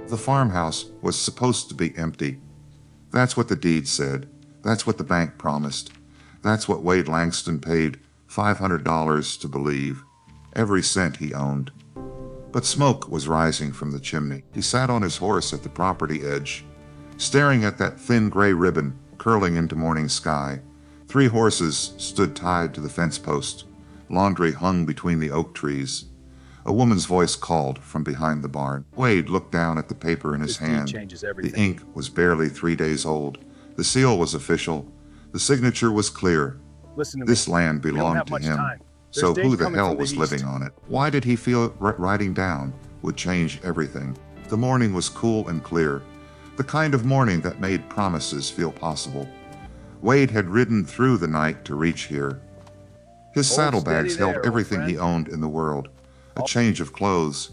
The farmhouse was supposed to be empty. That's what the deed said. That's what the bank promised. That's what Wade Langston paid $500 to believe. Every cent he owned. But smoke was rising from the chimney. He sat on his horse at the property edge, staring at that thin gray ribbon curling into morning sky. 3 horses stood tied to the fence post. Laundry hung between the oak trees. A woman's voice called from behind the barn. Wade looked down at the paper in his hand. The ink was barely 3 days old. The seal was official. The signature was clear. This land belonged to him. So who the hell was living on it? Why did he feel writing down would change everything? The morning was cool and clear, the kind of morning that made promises feel possible. Wade had ridden through the night to reach here. His saddlebags held everything he owned in the world. A change of clothes,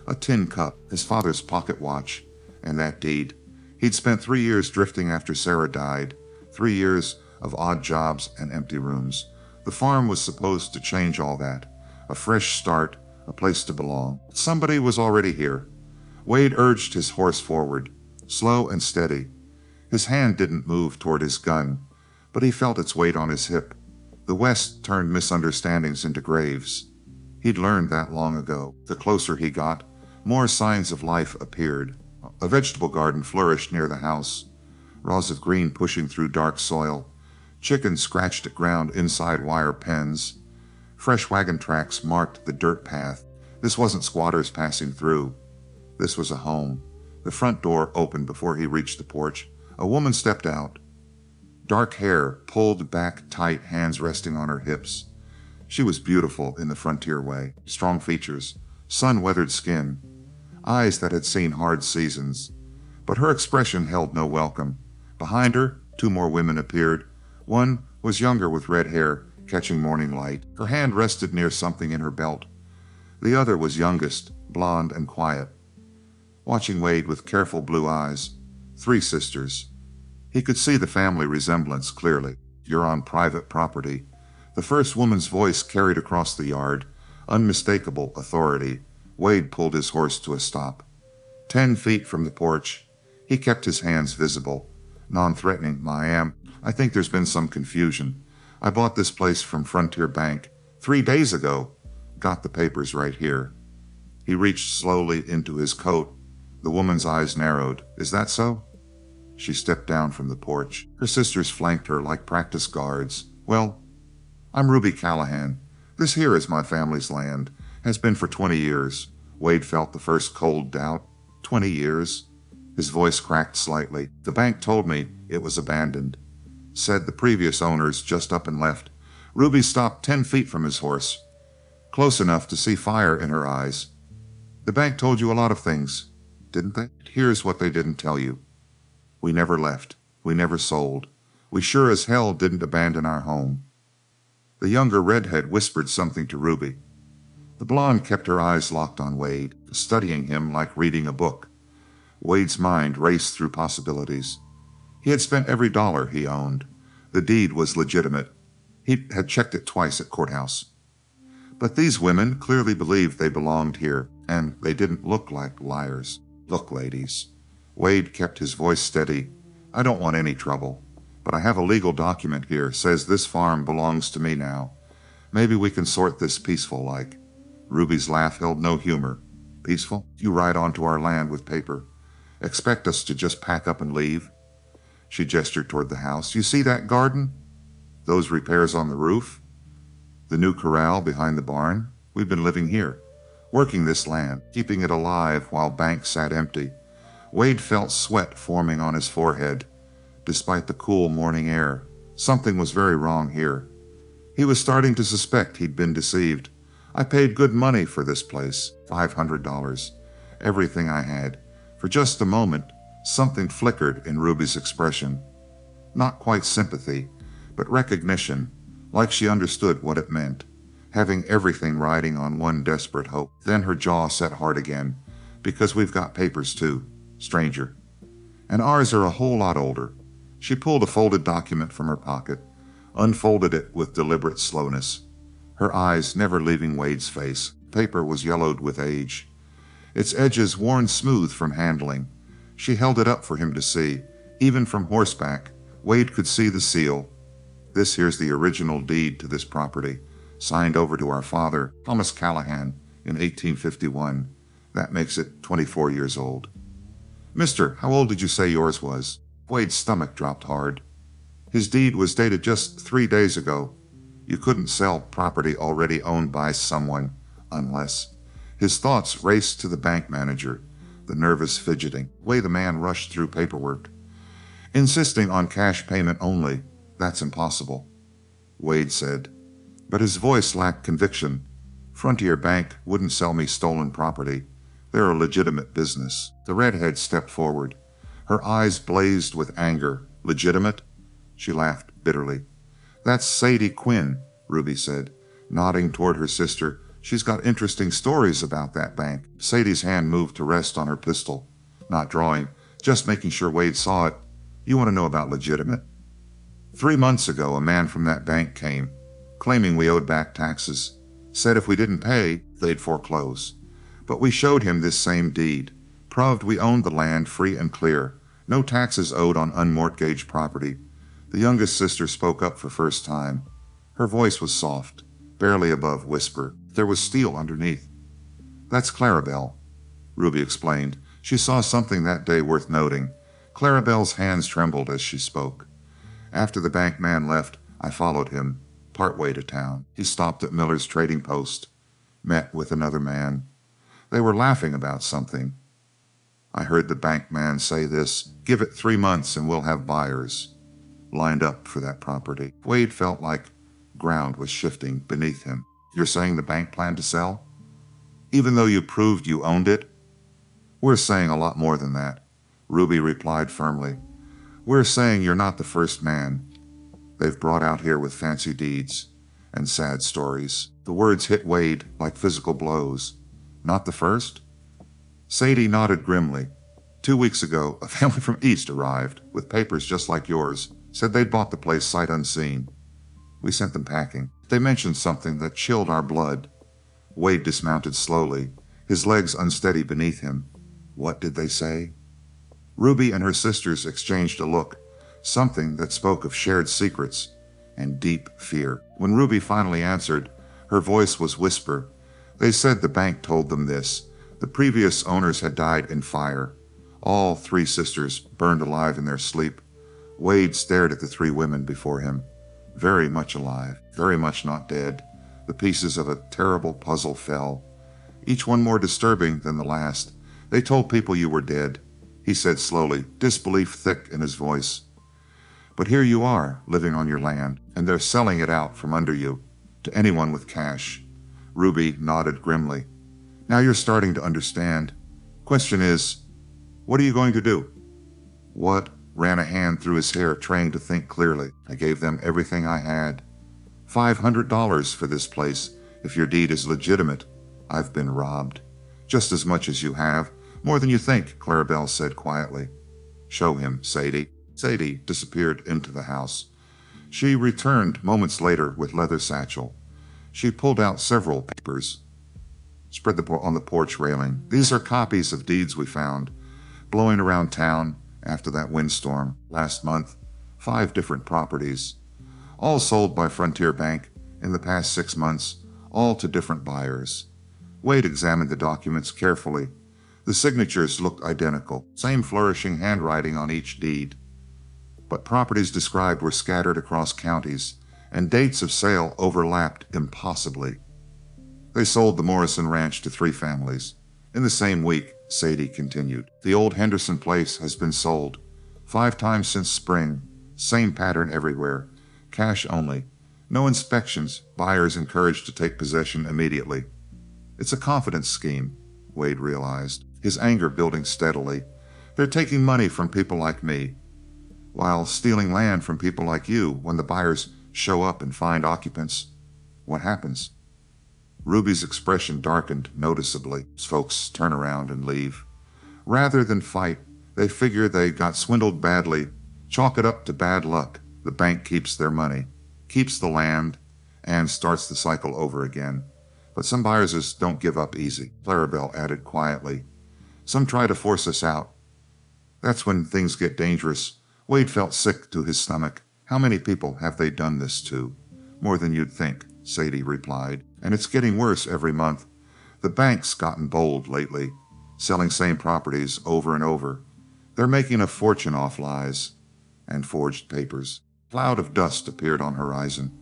a tin cup, his father's pocket watch, and that deed. He'd spent 3 years drifting after Sarah died, 3 years of odd jobs and empty rooms. The farm was supposed to change all that. A fresh start, a place to belong. Somebody was already here. Wade urged his horse forward, slow and steady. His hand didn't move toward his gun, but he felt its weight on his hip. The West turned misunderstandings into graves. He'd learned that long ago. The closer he got, more signs of life appeared. A vegetable garden flourished near the house, rows of green pushing through dark soil. Chickens scratched at ground inside wire pens. Fresh wagon tracks marked the dirt path. This wasn't squatters passing through. This was a home. The front door opened before he reached the porch. A woman stepped out. Dark hair pulled back tight, hands resting on her hips. She was beautiful in the frontier way. Strong features, sun-weathered skin, eyes that had seen hard seasons. But her expression held no welcome. Behind her, 2 more women appeared. One was younger with red hair, catching morning light. Her hand rested near something in her belt. The other was youngest, blonde and quiet, watching Wade with careful blue eyes. 3 sisters. He could see the family resemblance clearly. You're on private property. The first woman's voice carried across the yard, unmistakable authority. Wade pulled his horse to a stop. 10 feet from the porch, he kept his hands visible, non-threatening. I think there's been some confusion. I bought this place from Frontier Bank 3 days ago. Got the papers right here. He reached slowly into his coat. The woman's eyes narrowed. Is that so? She stepped down from the porch. Her sisters flanked her like practice guards. Well, I'm Ruby Callahan. This here is my family's land. Has been for 20 years. Wade felt the first cold doubt. 20 years? His voice cracked slightly. The bank told me it was abandoned. Said the previous owners just up and left. Ruby stopped 10 feet from his horse, close enough to see fire in her eyes. The bank told you a lot of things, didn't they? Here's what they didn't tell you. We never left. We never sold. We sure as hell didn't abandon our home. The younger redhead whispered something to Ruby. The blonde kept her eyes locked on Wade, studying him like reading a book. Wade's mind raced through possibilities. He had spent every dollar he owned. The deed was legitimate. He had checked it twice at courthouse. But these women clearly believed they belonged here, and they didn't look like liars. Look, ladies. Wade kept his voice steady. I don't want any trouble, but I have a legal document here. Says this farm belongs to me now. Maybe we can sort this peaceful like. Ruby's laugh held no humor. Peaceful? You ride onto our land with paper. Expect us to just pack up and leave? She gestured toward the house. You see that garden? Those repairs on the roof? The new corral behind the barn? We've been living here, working this land, keeping it alive while bank sat empty. Wade felt sweat forming on his forehead, despite the cool morning air. Something was very wrong here. He was starting to suspect he'd been deceived. I paid good money for this place, $500, everything I had. For just a moment, something flickered in Ruby's expression. Not quite sympathy, but recognition, like she understood what it meant, having everything riding on one desperate hope. Then her jaw set hard again, because we've got papers too, stranger. And ours are a whole lot older. She pulled a folded document from her pocket, unfolded it with deliberate slowness, her eyes never leaving Wade's face. Paper was yellowed with age. its edges worn smooth from handling. She held it up for him to see. Even from horseback, Wade could see the seal. This here's the original deed to this property, signed over to our father, Thomas Callahan, in 1851. That makes it 24 years old. Mister, how old did you say yours was? Wade's stomach dropped hard. His deed was dated just 3 days ago. You couldn't sell property already owned by someone, unless... His thoughts raced to the bank manager, the nervous fidgeting. The way the man rushed through paperwork. Insisting on cash payment only, that's impossible, Wade said. But his voice lacked conviction. Frontier Bank wouldn't sell me stolen property. They're a legitimate business. The redhead stepped forward. Her eyes blazed with anger. Legitimate? She laughed bitterly. That's Sadie Quinn, Ruby said, nodding toward her sister. She's got interesting stories about that bank. Sadie's hand moved to rest on her pistol. Not drawing, just making sure Wade saw it. You want to know about legitimate? 3 months ago, a man from that bank came, claiming we owed back taxes. Said if we didn't pay, they'd foreclose. But we showed him this same deed. Proved we owned the land free and clear. No taxes owed on unmortgaged property. The youngest sister spoke up for first time. Her voice was soft, barely above whisper. There was steel underneath. That's Clarabelle, Ruby explained. She saw something that day worth noting. Clarabelle's hands trembled as she spoke. After the bank man left, I followed him, partway to town. He stopped at Miller's trading post, met with another man. They were laughing about something. I heard the bank man say this, give it 3 months and we'll have buyers lined up for that property. Wade felt like ground was shifting beneath him. You're saying the bank planned to sell? Even though you proved you owned it? We're saying a lot more than that, Ruby replied firmly. We're saying you're not the first man they've brought out here with fancy deeds and sad stories. The words hit Wade like physical blows. Not the first? Sadie nodded grimly. 2 weeks ago, a family from East arrived with papers just like yours. Said they'd bought the place sight unseen. We sent them packing. They mentioned something that chilled our blood. Wade dismounted slowly, his legs unsteady beneath him. What did they say? Ruby and her sisters exchanged a look, something that spoke of shared secrets and deep fear. When Ruby finally answered, her voice was whisper. They said the bank told them this. The previous owners had died in fire. All 3 sisters burned alive in their sleep. Wade stared at the 3 women before him. Very much alive, very much not dead. The pieces of a terrible puzzle fell, each one more disturbing than the last. They told people you were dead, he said slowly, disbelief thick in his voice. But here you are, living on your land, and they're selling it out from under you to anyone with cash. Ruby nodded grimly. Now you're starting to understand. Question is, what are you going to do? What? Ran a hand through his hair, trying to think clearly. I gave them everything I had. $500 for this place. If your deed is legitimate, I've been robbed. Just as much as you have. More than you think, Clarabelle said quietly. Show him, Sadie. Sadie disappeared into the house. She returned moments later with leather satchel. She pulled out several papers, spread them on the porch railing. These are copies of deeds we found, blowing around town after that windstorm last month. 5 different properties, all sold by Frontier Bank in the past 6 months, all to different buyers. Wade examined the documents carefully. The signatures looked identical, same flourishing handwriting on each deed. But properties described were scattered across counties, and dates of sale overlapped impossibly. They sold the Morrison Ranch to 3 families. In the same week, Sadie continued. The old Henderson place has been sold 5 times since spring. Same pattern everywhere. Cash only. No inspections. Buyers encouraged to take possession immediately. It's a confidence scheme, Wade realized, his anger building steadily. They're taking money from people like me, while stealing land from people like you. When the buyers show up and find occupants, what happens? Ruby's expression darkened noticeably. Folks turn around and leave. Rather than fight, they figure they got swindled badly, chalk it up to bad luck. The bank keeps their money, keeps the land, and starts the cycle over again. But some buyers just don't give up easy, Clarabelle added quietly. Some try to force us out. That's when things get dangerous. Wade felt sick to his stomach. How many people have they done this to? More than you'd think, Sadie replied. And it's getting worse every month. The bank's gotten bold lately, selling same properties over and over. They're making a fortune off lies and forged papers. A cloud of dust appeared on the horizon.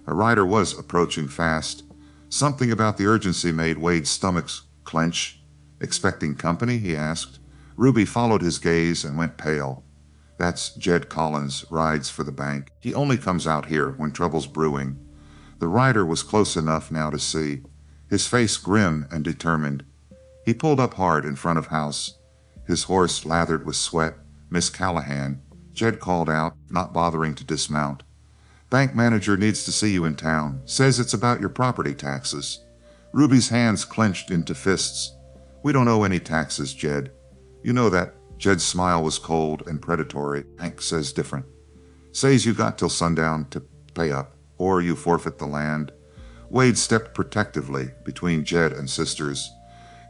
A rider was approaching fast. Something about the urgency made Wade's stomach clench. Expecting company? He asked. Ruby followed his gaze and went pale. That's Jed Collins, rides for the bank. He only comes out here when trouble's brewing. The rider was close enough now to see, his face grim and determined. He pulled up hard in front of house, his horse lathered with sweat. Miss Callahan, Jed called out, not bothering to dismount. Bank manager needs to see you in town. Says it's about your property taxes. Ruby's hands clenched into fists. We don't owe any taxes, Jed. You know that. Jed's smile was cold and predatory. Hank says different. Says you got till sundown to pay up, or you forfeit the land. Wade stepped protectively between Jed and sisters,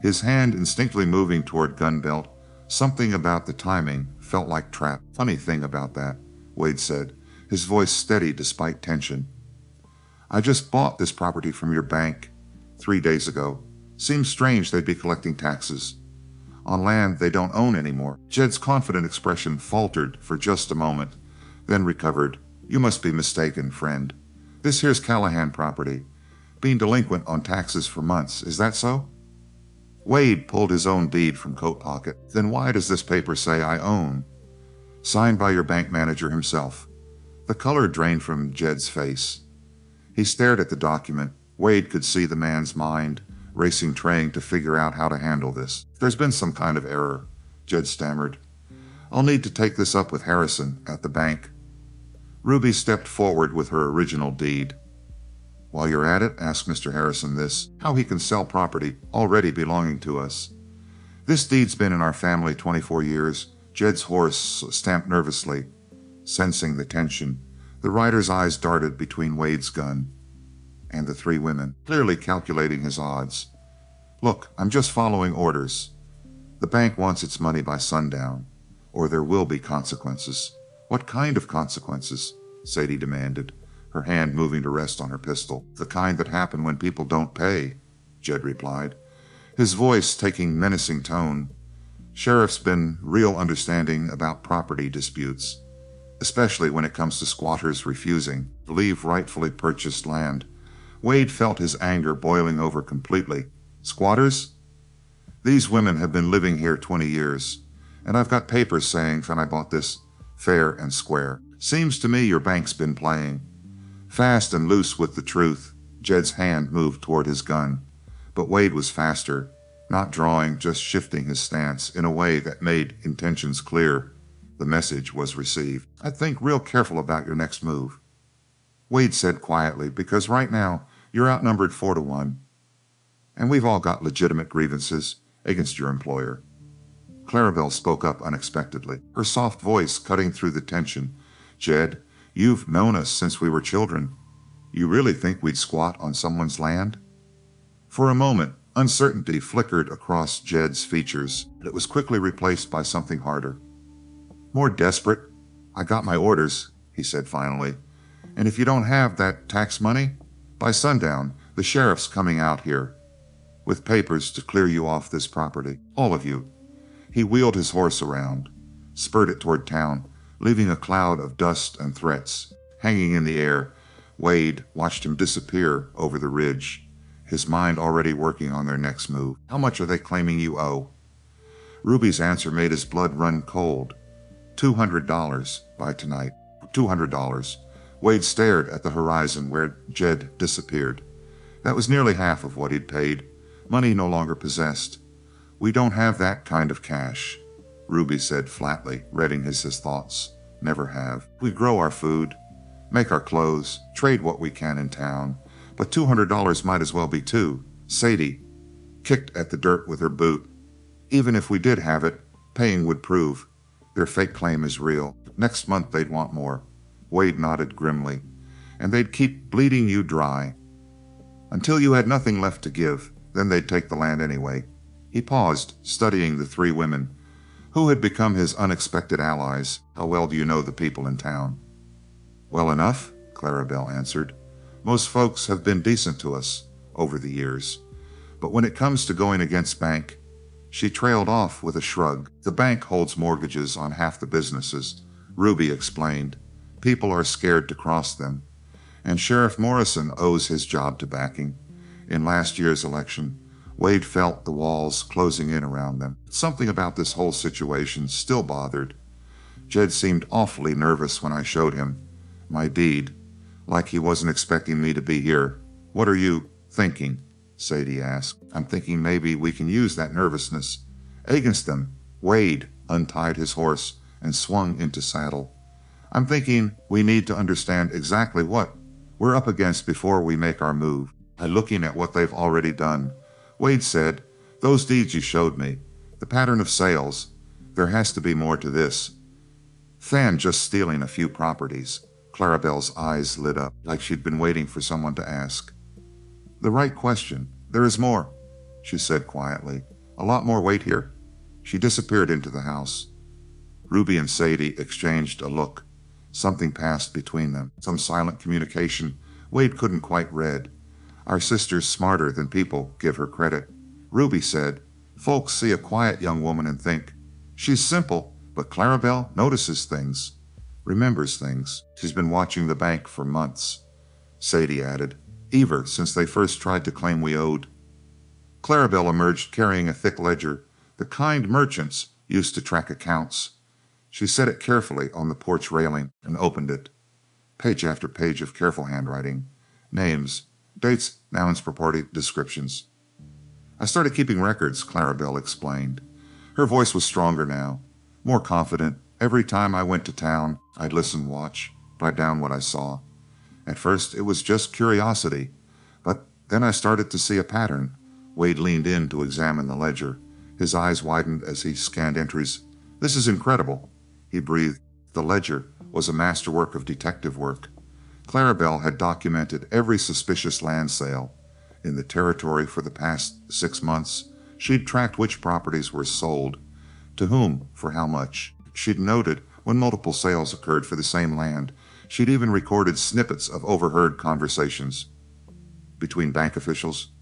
his hand instinctively moving toward gun belt. Something about the timing felt like trap. Funny thing about that, Wade said, his voice steady despite tension. I just bought this property from your bank 3 days ago. Seems strange they'd be collecting taxes on land they don't own anymore. Jed's confident expression faltered for just a moment, then recovered. You must be mistaken, friend. This here's Callahan property. Been delinquent on taxes for months. Is that so? Wade pulled his own bead from coat pocket. Then why does this paper say I own? Signed by your bank manager himself. The color drained from Jed's face. He stared at the document. Wade could see the man's mind racing, trying to figure out how to handle this. There's been some kind of error, Jed stammered. I'll need to take this up with Harrison at the bank. Ruby stepped forward with her original deed. While you're at it, ask Mr. Harrison this, how he can sell property already belonging to us. This deed's been in our family 24 years. Jed's horse stamped nervously, sensing the tension. The rider's eyes darted between Wade's gun and the three women, clearly calculating his odds. Look, I'm just following orders. The bank wants its money by sundown, or there will be consequences. What kind of consequences? Sadie demanded, her hand moving to rest on her pistol. The kind that happen when people don't pay, Jed replied, his voice taking menacing tone. Sheriff's been real understanding about property disputes, especially when it comes to squatters refusing to leave rightfully purchased land. Wade felt his anger boiling over completely. Squatters? These women have been living here 20 years, and I've got papers saying that I bought this fair and square. Seems to me your bank's been playing fast and loose with the truth. Jed's hand moved toward his gun, but Wade was faster, not drawing, just shifting his stance in a way that made intentions clear. The message was received. I'd think real careful about your next move, Wade said quietly, because right now you're outnumbered 4-1, and we've all got legitimate grievances against your employer. Clarabelle spoke up unexpectedly, her soft voice cutting through the tension. Jed, you've known us since we were children. You really think we'd squat on someone's land? For a moment, uncertainty flickered across Jed's features, but it was quickly replaced by something harder, more desperate. I got my orders, he said finally. And if you don't have that tax money, by sundown, the sheriff's coming out here with papers to clear you off this property. All of you. He wheeled his horse around, spurred it toward town, leaving a cloud of dust and threats hanging in the air. Wade watched him disappear over the ridge, his mind already working on their next move. How much are they claiming you owe? Ruby's answer made his blood run cold. $200 by tonight. $200. Wade stared at the horizon where Jed disappeared. That was nearly half of what he'd paid, money no longer possessed. We don't have that kind of cash, Ruby said flatly, reading his thoughts. Never have. We grow our food, make our clothes, trade what we can in town, but $200 might as well be two. Sadie kicked at the dirt with her boot. Even if we did have it, paying would prove their fake claim is real. Next month they'd want more. Wade nodded grimly. And they'd keep bleeding you dry. Until you had nothing left to give, then they'd take the land anyway. He paused, studying the three women, who had become his unexpected allies. How well do you know the people in town? Well enough, Clarabelle answered. Most folks have been decent to us over the years. But when it comes to going against bank, she trailed off with a shrug. The bank holds mortgages on half the businesses, Ruby explained. People are scared to cross them. And Sheriff Morrison owes his job to backing. In last year's election, Wade felt the walls closing in around them. Something about this whole situation still bothered. Jed seemed awfully nervous when I showed him my deed, like he wasn't expecting me to be here. What are you thinking? Sadie asked. I'm thinking maybe we can use that nervousness against them. Wade untied his horse and swung into saddle. I'm thinking we need to understand exactly what we're up against before we make our move. By looking at what they've already done, Wade said, those deeds you showed me, the pattern of sales, there has to be more to this than just stealing a few properties. Clarabelle's eyes lit up, like she'd been waiting for someone to ask. The right question. There is more, she said quietly. A lot more weight here. She disappeared into the house. Ruby and Sadie exchanged a look. Something passed between them, some silent communication Wade couldn't quite read. Our sister's smarter than people give her credit, Ruby said. Folks see a quiet young woman and think, she's simple, but Clarabelle notices things, remembers things. She's been watching the bank for months, Sadie added, ever since they first tried to claim we owed. Clarabelle emerged carrying a thick ledger, the kind merchants used to track accounts. She set it carefully on the porch railing and opened it. Page after page of careful handwriting. Names, dates, nouns, purported descriptions. I started keeping records, Clarabelle explained. Her voice was stronger now, more confident. Every time I went to town, I'd listen, watch, write down what I saw. At first, it was just curiosity, but then I started to see a pattern. Wade leaned in to examine the ledger. His eyes widened as he scanned entries. This is incredible, he breathed. The ledger was a masterwork of detective work. Clarabelle had documented every suspicious land sale in the territory for the past 6 months. She'd tracked which properties were sold, to whom, for how much. She'd noted when multiple sales occurred for the same land. She'd even recorded snippets of overheard conversations between bank officials.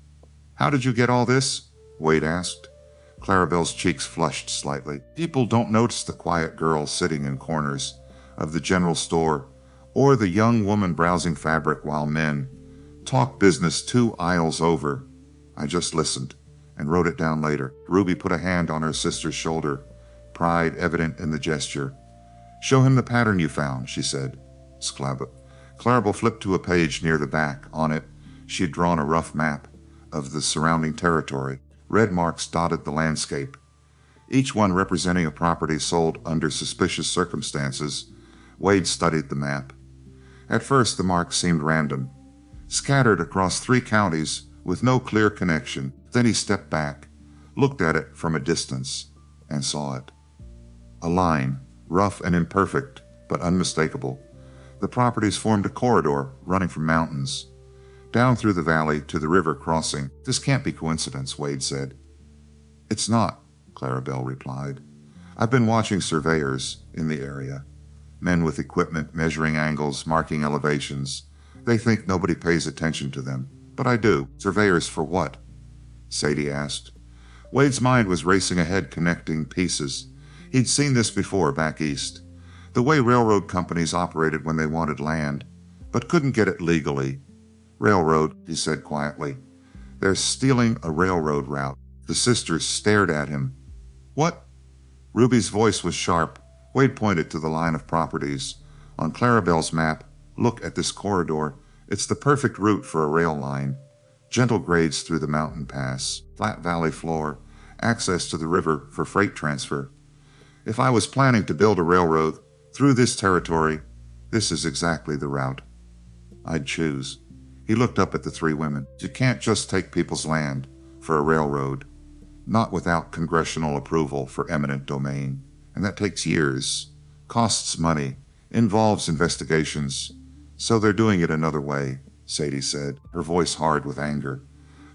How did you get all this? Wade asked. Clarabelle's cheeks flushed slightly. People don't notice the quiet girl sitting in corners of the general store or the young woman browsing fabric while men talk business 2 aisles over. I just listened and wrote it down later. Ruby put a hand on her sister's shoulder, pride evident in the gesture. Show him the pattern you found, she said. Clarabelle flipped to a page near the back. On it, she had drawn a rough map of the surrounding territory. Red marks dotted the landscape, each one representing a property sold under suspicious circumstances. Wade studied the map. At first, the marks seemed random, scattered across 3 counties with no clear connection. Then he stepped back, looked at it from a distance, and saw it. A line, rough and imperfect, but unmistakable. The properties formed a corridor running from mountains down through the valley to the river crossing. This can't be coincidence, Wade said. It's not, Clarabelle replied. I've been watching surveyors in the area. Men with equipment measuring angles, marking elevations. They think nobody pays attention to them, but I do. Surveyors for what? Sadie asked. Wade's mind was racing ahead, connecting pieces. He'd seen this before back east. The way railroad companies operated when they wanted land, but couldn't get it legally. Railroad, he said quietly. They're stealing a railroad route. The sisters stared at him. What? Ruby's voice was sharp. Wade pointed to the line of properties. On Clarabelle's map, look at this corridor. It's the perfect route for a rail line. Gentle grades through the mountain pass, flat valley floor, access to the river for freight transfer. If I was planning to build a railroad through this territory, this is exactly the route I'd choose. He looked up at the 3 women. You can't just take people's land for a railroad, not without congressional approval for eminent domain. And that takes years, costs money, involves investigations. So they're doing it another way. Sadie said, her voice hard with anger.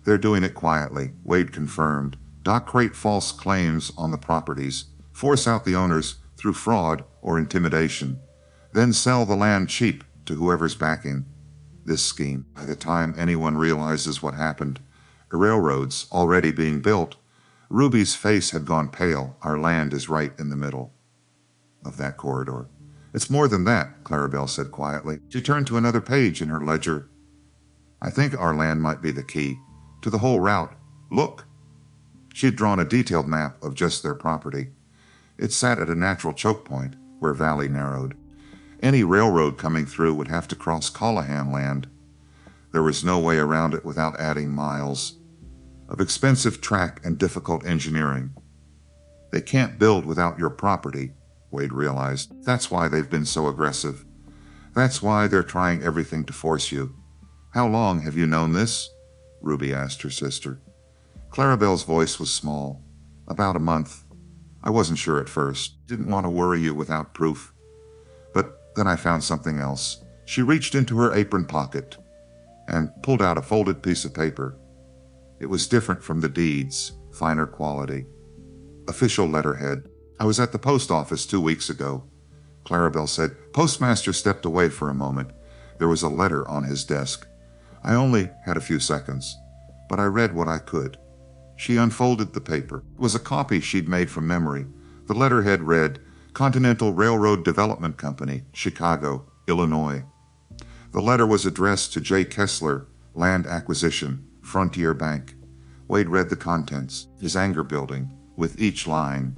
They're doing it quietly, Wade confirmed. Doc create false claims on the properties, force out the owners through fraud or intimidation, then sell the land cheap to whoever's backing this scheme. By the time anyone realizes what happened, a railroad's already being built. Ruby's face had gone pale. Our land is right in the middle of that corridor. It's more than that, Clarabelle said quietly. She turned to another page in her ledger. I think our land might be the key to the whole route. Look. She had drawn a detailed map of just their property. It sat at a natural choke point where valley narrowed. Any railroad coming through would have to cross Callahan land. There was no way around it without adding miles of expensive track and difficult engineering. They can't build without your property, Wade realized. That's why they've been so aggressive. That's why they're trying everything to force you. How long have you known this? Ruby asked her sister. Clarabelle's voice was small. About a month. I wasn't sure at first. Didn't want to worry you without proof. But then I found something else. She reached into her apron pocket and pulled out a folded piece of paper. It was different from the deeds, finer quality. Official letterhead. I was at the post office 2 weeks ago. Clarabelle said. Postmaster stepped away for a moment. There was a letter on his desk. I only had a few seconds, but I read what I could. She unfolded the paper. It was a copy she'd made from memory. The letterhead read, Continental Railroad Development Company, Chicago, Illinois. The letter was addressed to J. Kessler, Land Acquisition, Frontier Bank. Wade read the contents, his anger building, with each line.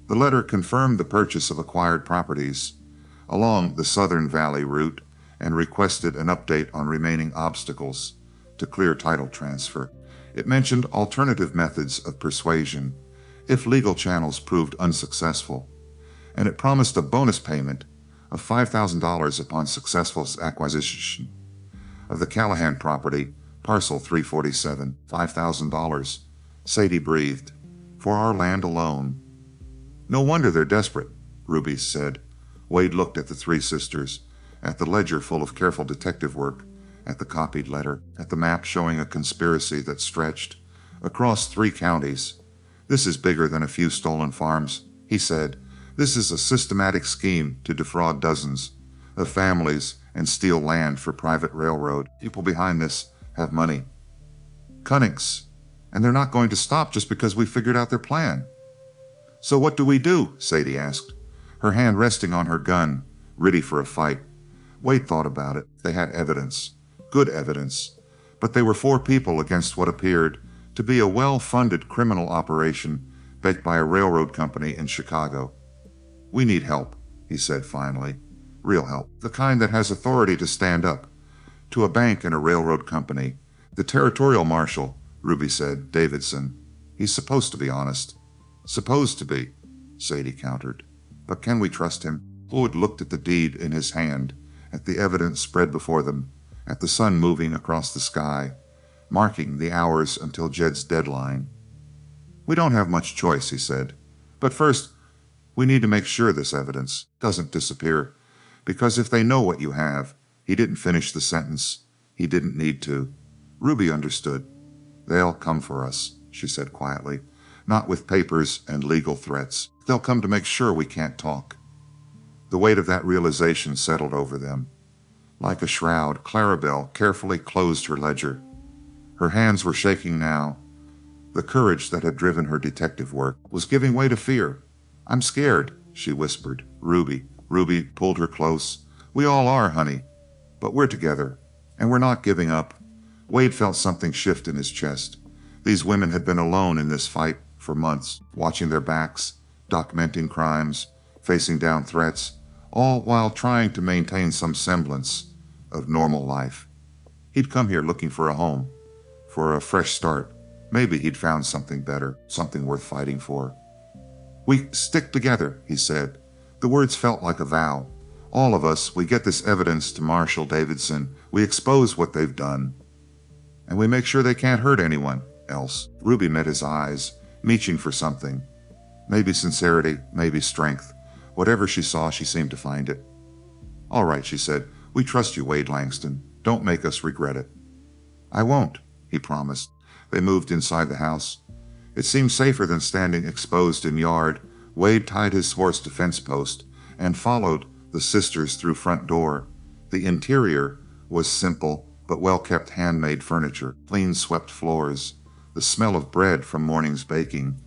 The letter confirmed the purchase of acquired properties along the Southern Valley route and requested an update on remaining obstacles to clear title transfer. It mentioned alternative methods of persuasion if legal channels proved unsuccessful, and it promised a bonus payment of $5,000 upon successful acquisition of the Callahan property, parcel 347. $5,000. Sadie breathed. For our land alone. No wonder they're desperate, Ruby said. Wade looked at the three sisters, at the ledger full of careful detective work, at the copied letter, at the map showing a conspiracy that stretched across 3 counties. This is bigger than a few stolen farms, he said. This is a systematic scheme to defraud dozens of families and steal land for private railroad. People behind this have money. Cunnings. And they're not going to stop just because we figured out their plan. So what do we do? Sadie asked, her hand resting on her gun, ready for a fight. Wade thought about it. They had evidence. Good evidence. But they were 4 people against what appeared to be a well-funded criminal operation backed by a railroad company in Chicago. We need help, he said finally. Real help. The kind that has authority to stand up to a bank and a railroad company. The territorial marshal, Ruby said, Davidson. He's supposed to be honest. Supposed to be, Sadie countered. But can we trust him? Wood looked at the deed in his hand, at the evidence spread before them, at the sun moving across the sky, marking the hours until Jed's deadline. We don't have much choice, he said. But first, we need to make sure this evidence doesn't disappear, because if they know what you have, he didn't finish the sentence. He didn't need to. Ruby understood. They'll come for us, she said quietly, not with papers and legal threats. They'll come to make sure we can't talk. The weight of that realization settled over them. Like a shroud, Clarabelle carefully closed her ledger. Her hands were shaking now. The courage that had driven her detective work was giving way to fear. I'm scared, she whispered. Ruby pulled her close. We all are, honey. But we're together, and we're not giving up. Wade felt something shift in his chest. These women had been alone in this fight for months, watching their backs, documenting crimes, facing down threats, all while trying to maintain some semblance of normal life. He'd come here looking for a home, for a fresh start. Maybe he'd found something better, something worth fighting for. We stick together, he said. The words felt like a vow. All of us, we get this evidence to Marshal Davidson. We expose what they've done. And we make sure they can't hurt anyone else. Ruby met his eyes, reaching for something. Maybe sincerity, maybe strength. Whatever she saw, she seemed to find it. All right, she said. We trust you, Wade Langston. Don't make us regret it." "I won't," he promised. They moved inside the house. It seemed safer than standing exposed in yard. Wade tied his horse to fence post and followed the sisters through front door. The interior was simple but well-kept handmade furniture, clean swept floors. The smell of bread from morning's baking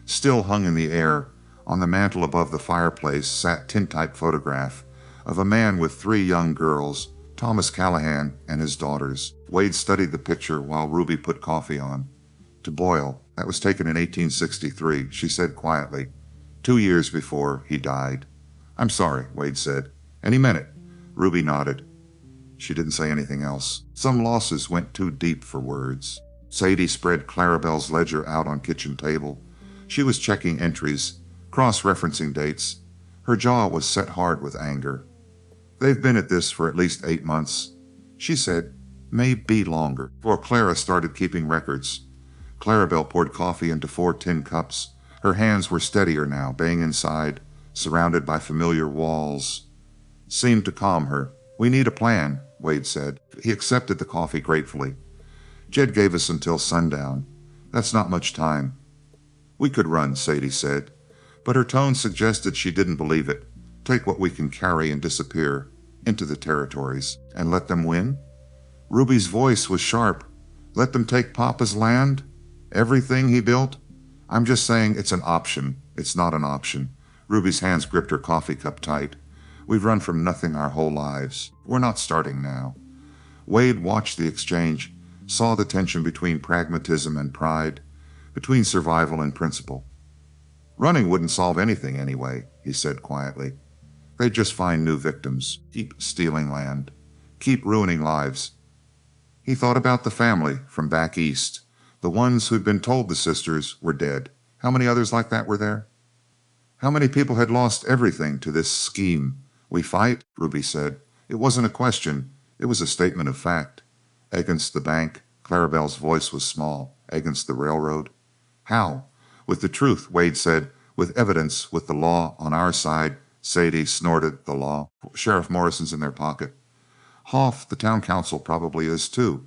still hung in the air. On the mantel above the fireplace sat tintype photograph of a man with 3 young girls, Thomas Callahan and his daughters. Wade studied the picture while Ruby put coffee on to boil. "That was taken in 1863, she said quietly, 2 years before he died." "I'm sorry," Wade said, and he meant it. Ruby nodded. She didn't say anything else. Some losses went too deep for words. Sadie spread Clarabelle's ledger out on kitchen table. She was checking entries, cross-referencing dates. Her jaw was set hard with anger. "They've been at this for at least 8 months," she said. "Maybe longer," before Clara started keeping records. Clarabelle poured coffee into 4 tin cups. Her hands were steadier now, being inside, surrounded by familiar walls. Seemed to calm her. "We need a plan," Wade said. He accepted the coffee gratefully. "Jed gave us until sundown. That's not much time." "We could run," Sadie said, but her tone suggested she didn't believe it. "Take what we can carry and disappear into the territories and let them win?" Ruby's voice was sharp. "Let them take Papa's land? Everything he built? I'm just saying it's an option. It's not an option." Ruby's hands gripped her coffee cup tight. "We've run from nothing our whole lives. We're not starting now." Wade watched the exchange, saw the tension between pragmatism and pride, between survival and principle. "Running wouldn't solve anything anyway," he said quietly. "They'd just find new victims, keep stealing land, keep ruining lives." He thought about the family from back east, the ones who'd been told the sisters were dead. How many others like that were there? How many people had lost everything to this scheme? "We fight," Ruby said. It wasn't a question. It was a statement of fact. "Against the bank?" Clarabelle's voice was small. "Against the railroad?" "How?" "With the truth," Wade said. "With evidence, with the law on our side." Sadie snorted. "The law? Sheriff Morrison's in their pocket." "Hoff, the town council, probably is too."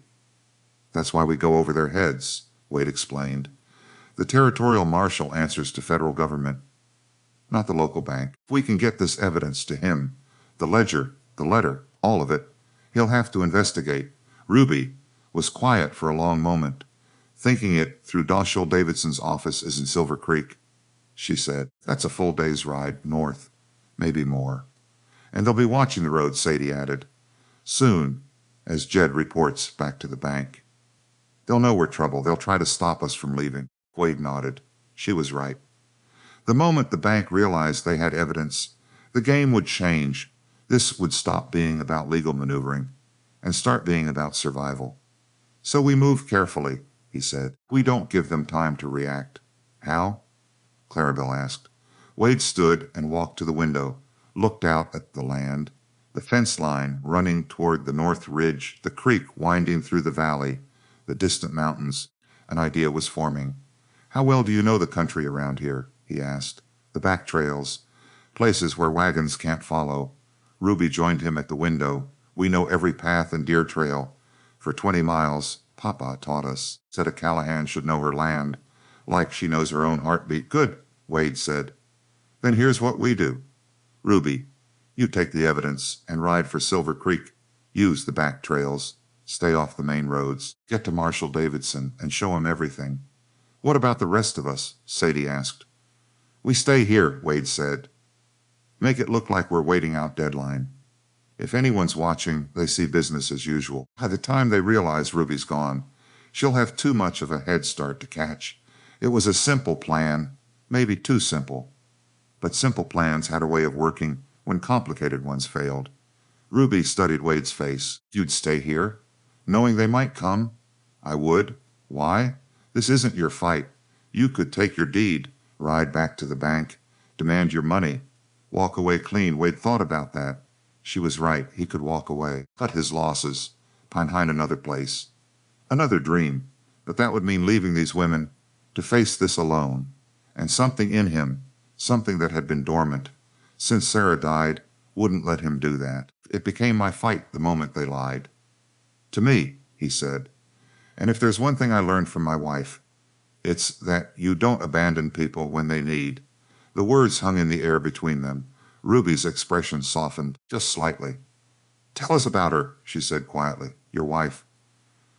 "That's why we go over their heads," Wade explained. "The territorial marshal answers to federal government, not the local bank. If we can get this evidence to him, the ledger, the letter, all of it, he'll have to investigate." Ruby was quiet for a long moment, thinking it through. "Dawshell Davidson's office is in Silver Creek," she said. "That's a full day's ride north, maybe more. And they'll be watching the road," Sadie added. "Soon as Jed reports back to the bank. They'll know we're trouble. They'll try to stop us from leaving." Wade nodded. She was right. The moment the bank realized they had evidence, the game would change. This would stop being about legal maneuvering and start being about survival. "So we move carefully," he said. "We don't give them time to react." "How?" Clarabelle asked. Wade stood and walked to the window, looked out at the land, the fence line running toward the north ridge, the creek winding through the valley, the distant mountains. An idea was forming. "How well do you know the country around here?" he asked. "The back trails, places where wagons can't follow." Ruby joined him at the window. "We know every path and deer trail for 20 miles. Papa taught us. Said a Callahan should know her land, like she knows her own heartbeat." "Good," Wade said. "Then here's what we do. Ruby, you take the evidence and ride for Silver Creek. Use the back trails. Stay off the main roads. Get to Marshal Davidson and show him everything." "What about the rest of us?" Sadie asked. "We stay here," Wade said. "Make it look like we're waiting out deadline. If anyone's watching, they see business as usual. By the time they realize Ruby's gone, she'll have too much of a head start to catch." It was a simple plan, maybe too simple. But simple plans had a way of working when complicated ones failed. Ruby studied Wade's face. "You'd stay here, knowing they might come?" "I would." "Why? This isn't your fight. You could take your deed, ride back to the bank, demand your money, walk away clean." Wade thought about that. She was right. He could walk away, cut his losses, find another place, another dream. But that would mean leaving these women to face this alone. And something in him, something that had been dormant since Sarah died, wouldn't let him do that. "It became my fight the moment they lied." To me, he said. And if there's one thing I learned from my wife, it's that you don't abandon people when they need. The words hung in the air between them. Ruby's expression softened just slightly. Tell us about her, she said quietly. Your wife.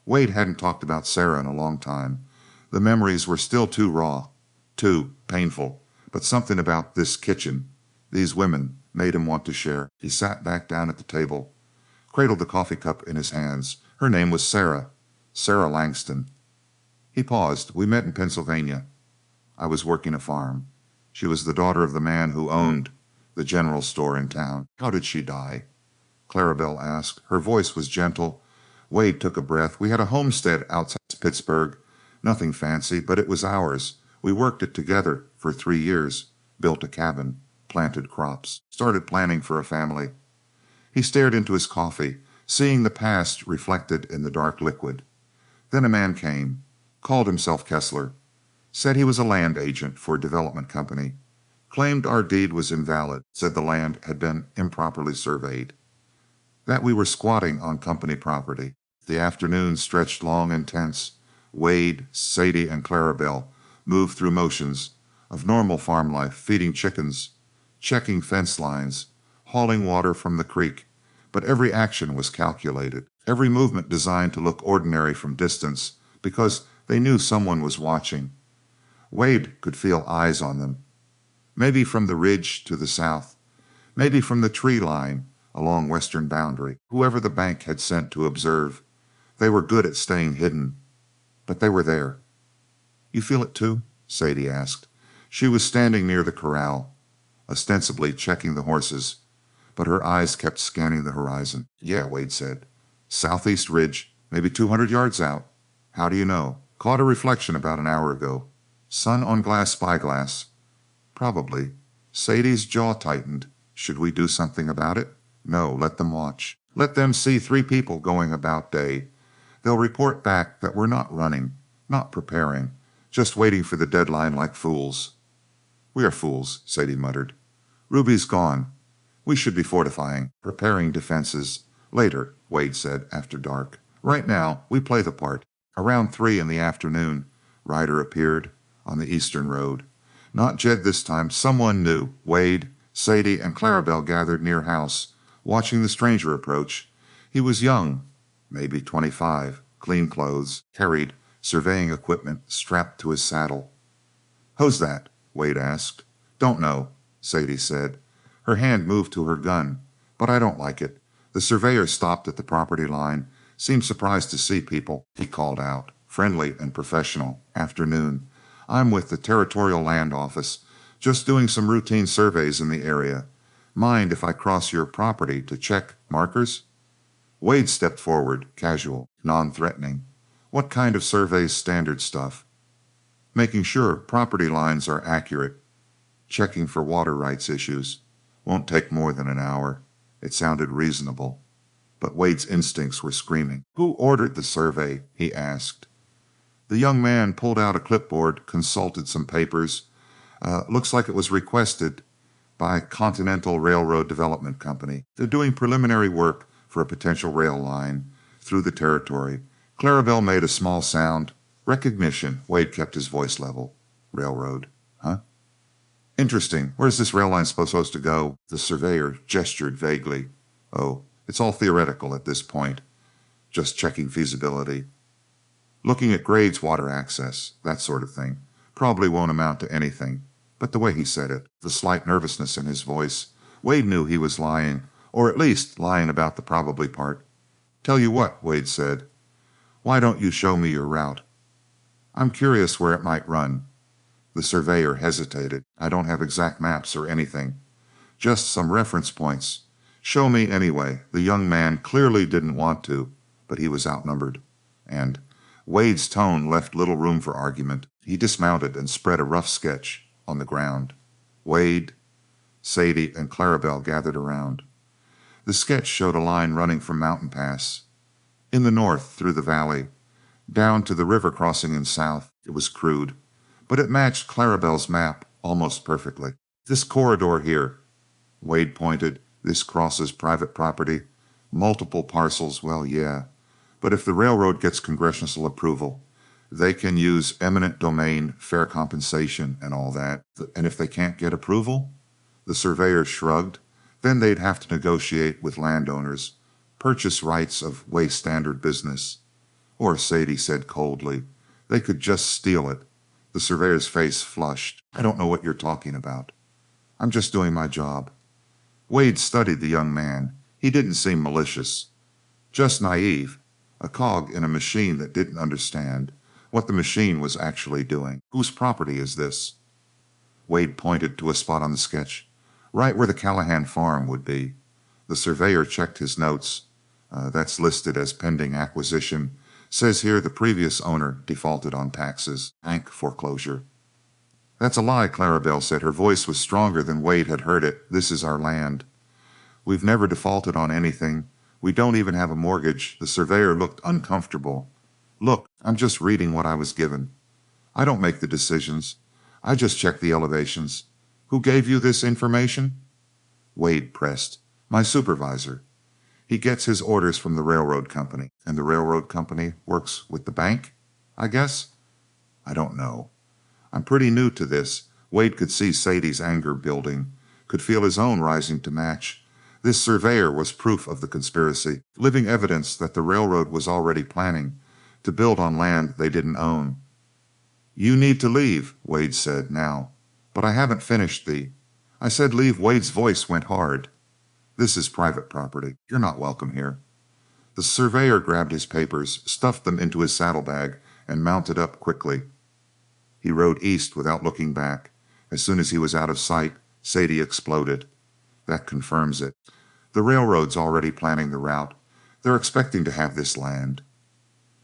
Wade hadn't talked about Sarah in a long time. The memories were still too raw, too painful. But something about this kitchen, these women, made him want to share. He sat back down at the table, cradled the coffee cup in his hands. Her name was Sarah. Sarah Langston. He paused. We met in Pennsylvania. I was working a farm. She was the daughter of the man who owned the general store in town. How did she die? Clarabelle asked. Her voice was gentle. Wade took a breath. We had a homestead outside Pittsburgh. Nothing fancy, but it was ours. We worked it together for 3 years, built a cabin, planted crops, started planning for a family. He stared into his coffee, seeing the past reflected in the dark liquid. Then a man came, called himself Kessler, said he was a land agent for a development company, claimed our deed was invalid, said the land had been improperly surveyed, that we were squatting on company property. The afternoon stretched long and tense. Wade, Sadie, and Clarabelle moved through motions of normal farm life, feeding chickens, checking fence lines, hauling water from the creek, but every action was calculated, every movement designed to look ordinary from distance because they knew someone was watching. Wade could feel eyes on them, maybe from the ridge to the south, maybe from the tree line along western boundary, whoever the bank had sent to observe. They were good at staying hidden, but they were there. You feel it too? Sadie asked. She was standing near the corral, ostensibly checking the horses, but her eyes kept scanning the horizon. Yeah, Wade said. Southeast ridge, maybe 200 yards out. How do you know? Caught a reflection about an hour ago. Sun on glass spyglass. Probably. Sadie's jaw tightened. Should we do something about it? No, let them watch. Let them see 3 people going about day. They'll report back that we're not running, not preparing, just waiting for the deadline like fools. We are fools, Sadie muttered. Ruby's gone. We should be fortifying, preparing defenses. Later, Wade said, after dark. Right now, we play the part. Around 3 in the afternoon, Ryder appeared on the eastern road. Not Jed this time. Someone new. Wade, Sadie, and Clarabelle gathered near house, watching the stranger approach. He was young, maybe 25, clean clothes, carried surveying equipment strapped to his saddle. Who's that? Wade asked. Don't know, Sadie said. Her hand moved to her gun. But I don't like it. The surveyor stopped at the property line, seemed surprised to see people. He called out, friendly and professional. Afternoon. I'm with the Territorial Land Office, just doing some routine surveys in the area. Mind if I cross your property to check markers? Wade stepped forward, casual, non-threatening. What kind of surveys? Standard stuff. Making sure property lines are accurate. Checking for water rights issues. Won't take more than an hour. It sounded reasonable. But Wade's instincts were screaming. Who ordered the survey? He asked. The young man pulled out a clipboard, consulted some papers. Looks like it was requested by Continental Railroad Development Company. They're doing preliminary work for a potential rail line through the territory. Clarabelle made a small sound. Recognition. Wade kept his voice level. Railroad. Huh? Interesting. Where's this rail line supposed to go? The surveyor gestured vaguely. Oh, it's all theoretical at this point. Just checking feasibility. Looking at grades, water access, that sort of thing. Probably won't amount to anything. But the way he said it, the slight nervousness in his voice, Wade knew he was lying, or at least lying about the probably part. Tell you what, Wade said. Why don't you show me your route? I'm curious where it might run. The surveyor hesitated. I don't have exact maps or anything. Just some reference points. Show me anyway. The young man clearly didn't want to, but he was outnumbered. And Wade's tone left little room for argument. He dismounted and spread a rough sketch on the ground. Wade, Sadie, and Clarabelle gathered around. The sketch showed a line running from Mountain Pass, in the north through the valley, down to the river crossing in south. It was crude, but it matched Clarabelle's map almost perfectly. This corridor here, Wade pointed, this crosses private property. Multiple parcels, well, yeah. But if the railroad gets congressional approval, they can use eminent domain, fair compensation, and all that. And if they can't get approval, the surveyor shrugged, then they'd have to negotiate with landowners, purchase rights of way standard business. Or, Sadie said coldly, they could just steal it. The surveyor's face flushed. I don't know what you're talking about. I'm just doing my job. Wade studied the young man. He didn't seem malicious, just naive, a cog in a machine that didn't understand what the machine was actually doing. Whose property is this? Wade pointed to a spot on the sketch, right where the Callahan farm would be. The surveyor checked his notes. That's listed as pending acquisition. Says here the previous owner defaulted on taxes. Bank foreclosure. That's a lie, Clarabelle said. Her voice was stronger than Wade had heard it. This is our land. We've never defaulted on anything. We don't even have a mortgage. The surveyor looked uncomfortable. Look, I'm just reading what I was given. I don't make the decisions. I just check the elevations. Who gave you this information? Wade pressed. My supervisor. He gets his orders from the railroad company. And the railroad company works with the bank, I guess? I don't know. I'm pretty new to this. Wade could see Sadie's anger building, could feel his own rising to match. This surveyor was proof of the conspiracy, living evidence that the railroad was already planning to build on land they didn't own. You need to leave, Wade said, now. But I haven't finished the... I said leave. Wade's voice went hard. This is private property. You're not welcome here. The surveyor grabbed his papers, stuffed them into his saddlebag, and mounted up quickly. He rode east without looking back. As soon as he was out of sight, Sadie exploded. That confirms it. The railroad's already planning the route. They're expecting to have this land,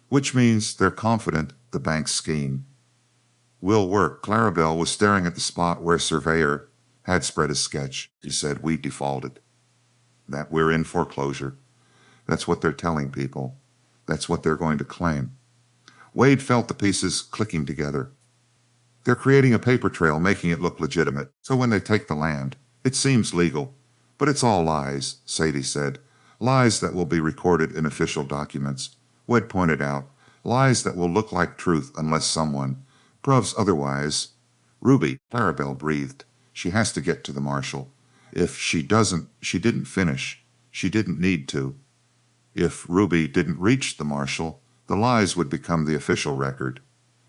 which means they're confident the bank's scheme will work. Clarabelle was staring at the spot where surveyor had spread his sketch. He said, we defaulted. That we're in foreclosure. That's what they're telling people. That's what they're going to claim. Wade felt the pieces clicking together. They're creating a paper trail, making it look legitimate. So when they take the land, it seems legal. But it's all lies, Sadie said. Lies that will be recorded in official documents. Wade pointed out, lies that will look like truth unless someone proves otherwise. Ruby, Clarabelle breathed. She has to get to the marshal. If she doesn't, she didn't finish. She didn't need to. If Ruby didn't reach the marshal, the lies would become the official record.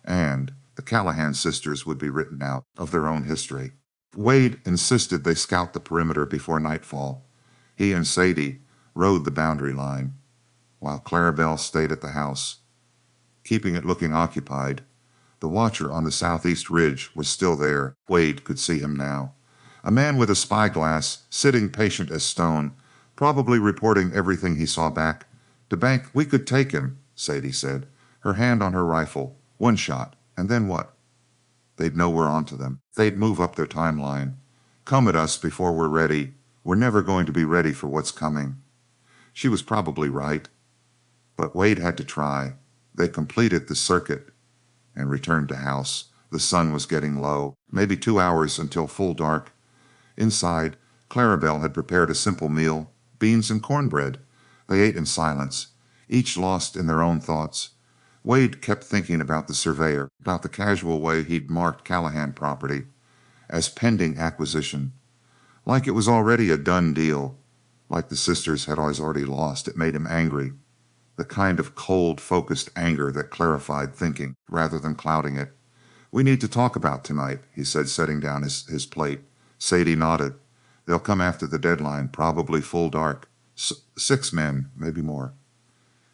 And the Callahan sisters would be written out of their own history. Wade insisted they scout the perimeter before nightfall. He and Sadie rode the boundary line, while Clarabelle stayed at the house, keeping it looking occupied. The watcher on the southeast ridge was still there. Wade could see him now. A man with a spyglass, sitting patient as stone, probably reporting everything he saw back. To bank, we could take him, Sadie said, her hand on her rifle. One shot. And then what? They'd know we're onto them. They'd move up their timeline. Come at us before we're ready. We're never going to be ready for what's coming. She was probably right. But Wade had to try. They completed the circuit and returned to house. The sun was getting low. Maybe 2 hours until full dark. Inside, Clarabelle had prepared a simple meal, beans and cornbread. They ate in silence, each lost in their own thoughts. Wade kept thinking about the surveyor, about the casual way he'd marked Callahan property as pending acquisition, like it was already a done deal, like the sisters had already lost. It made him angry, the kind of cold, focused anger that clarified thinking rather than clouding it. We need to talk about tonight, he said, setting down his plate. Sadie nodded. They'll come after the deadline, probably full dark. 6 men, maybe more.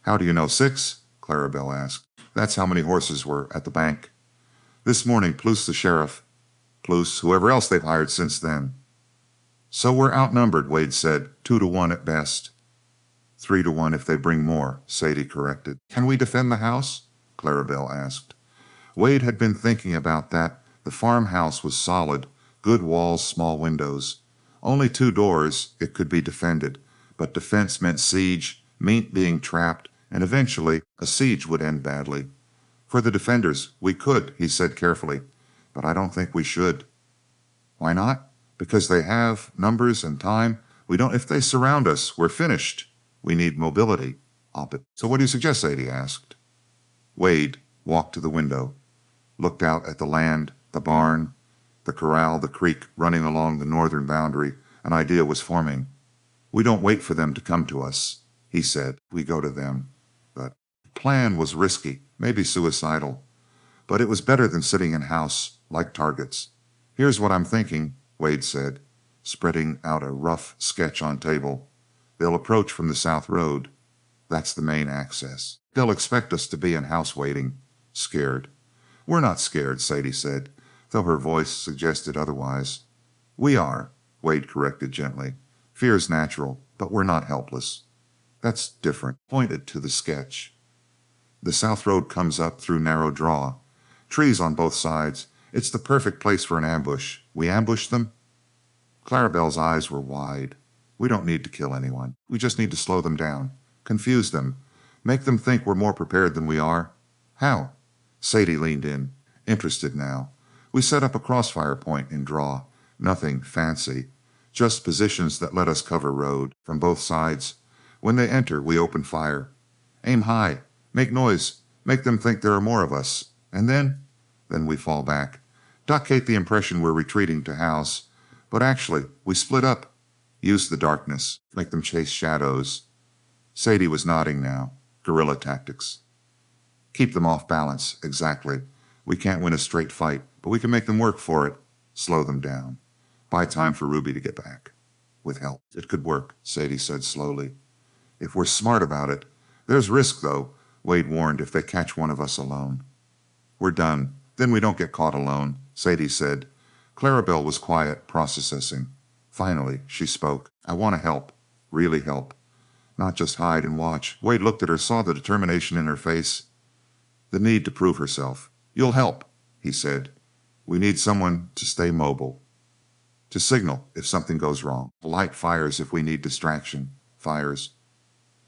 How do you know 6? Clarabelle asked. That's how many horses were at the bank. This morning, plus the sheriff, plus whoever else they've hired since then. So we're outnumbered, Wade said. 2 to 1 at best. 3 to 1 if they bring more, Sadie corrected. Can we defend the house? Clarabelle asked. Wade had been thinking about that. The farmhouse was solid, good walls, small windows. Only 2 doors, it could be defended. But defense meant siege, meant being trapped, and eventually a siege would end badly. For the defenders, we could, he said carefully, but I don't think we should. Why not? Because they have numbers and time. We don't. If they surround us, we're finished. We need mobility. Opposite. So what do you suggest? Sadie asked. Wade walked to the window, looked out at the land, the barn, the corral, the creek running along the northern boundary. An idea was forming. We don't wait for them to come to us, he said. We go to them. But the plan was risky, maybe suicidal, but it was better than sitting in house like targets. Here's what I'm thinking, Wade said, spreading out a rough sketch on table. They'll approach from the south road. That's the main access. They'll expect us to be in house waiting, scared. We're not scared, Sadie said, though her voice suggested otherwise. We are, Wade corrected gently. Fear's natural, but we're not helpless. That's different. Pointed to the sketch. The south road comes up through narrow draw. Trees on both sides. It's the perfect place for an ambush. We ambush them? Clarabelle's eyes were wide. We don't need to kill anyone. We just need to slow them down, confuse them, make them think we're more prepared than we are. How? Sadie leaned in, interested now. We set up a crossfire point in draw. Nothing fancy. Just positions that let us cover road from both sides. When they enter, we open fire. Aim high. Make noise. Make them think there are more of us. And then we fall back. Duckate the impression we're retreating to house. But actually, we split up. Use the darkness. Make them chase shadows. Sadie was nodding now. Guerrilla tactics. Keep them off balance. Exactly. We can't win a straight fight, but we can make them work for it. Slow them down. Buy time for Ruby to get back. With help. It could work, Sadie said slowly. If we're smart about it. There's risk, though, Wade warned, if they catch one of us alone. We're done. Then we don't get caught alone, Sadie said. Clarabelle was quiet, processing. Finally, she spoke. I want to help. Really help. Not just hide and watch. Wade looked at her, saw the determination in her face. The need to prove herself. You'll help, he said. We need someone to stay mobile. To signal if something goes wrong. Light fires if we need distraction. Fires.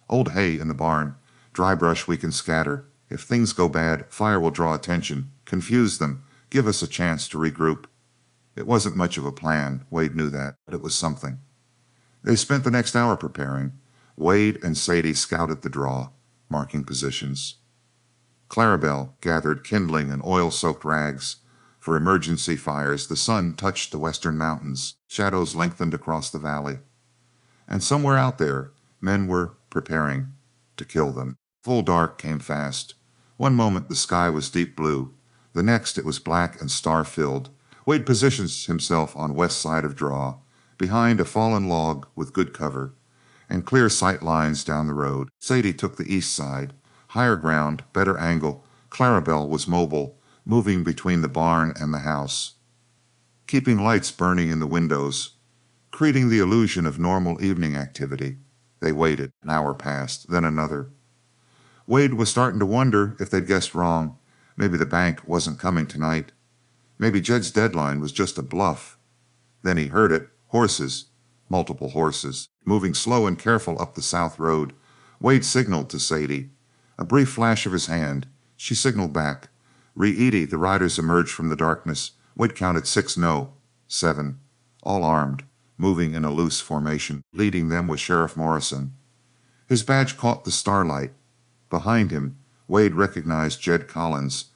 Old hay in the barn. Dry brush we can scatter. If things go bad, fire will draw attention, confuse them, give us a chance to regroup. It wasn't much of a plan. Wade knew that, but it was something. They spent the next hour preparing. Wade and Sadie scouted the draw, marking positions. Clarabelle gathered kindling and oil-soaked rags. For emergency fires, the sun touched the western mountains. Shadows lengthened across the valley. And somewhere out there, men were preparing to kill them. Full dark came fast. One moment the sky was deep blue. The next it was black and star-filled. Wade positions himself on west side of draw, behind a fallen log with good cover, and clear sight lines down the road. Sadie took the east side. Higher ground, better angle. Clarabelle was mobile, moving between the barn and the house, keeping lights burning in the windows, creating the illusion of normal evening activity. They waited. An hour passed, then another. Wade was starting to wonder if they'd guessed wrong. Maybe the bank wasn't coming tonight. Maybe Jed's deadline was just a bluff. Then he heard it. Horses. Multiple horses. Moving slow and careful up the south road. Wade signaled to Sadie. A brief flash of his hand. She signaled back. Re-Edie, the riders emerged from the darkness. Wade counted 6, no, 7. All armed, moving in a loose formation. Leading them was Sheriff Morrison. His badge caught the starlight. Behind him, Wade recognized Jed Collins,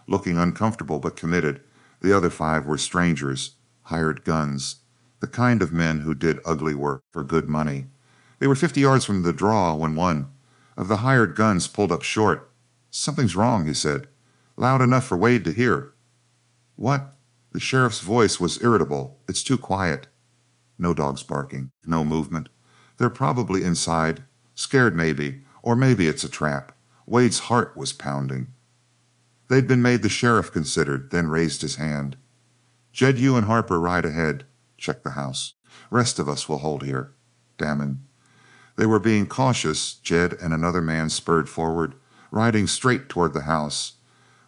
looking uncomfortable but committed. The other 5 were strangers, hired guns, the kind of men who did ugly work for good money. They were 50 yards from the draw when one of the hired guns pulled up short. Something's wrong, he said, loud enough for Wade to hear. What? The sheriff's voice was irritable. It's too quiet. No dogs barking, no movement. They're probably inside, scared maybe, or maybe it's a trap. Wade's heart was pounding. They'd been made, the sheriff considered, then raised his hand. Jed, you and Harper ride ahead. Check the house. Rest of us will hold here. Damon. They were being cautious. Jed and another man spurred forward, riding straight toward the house.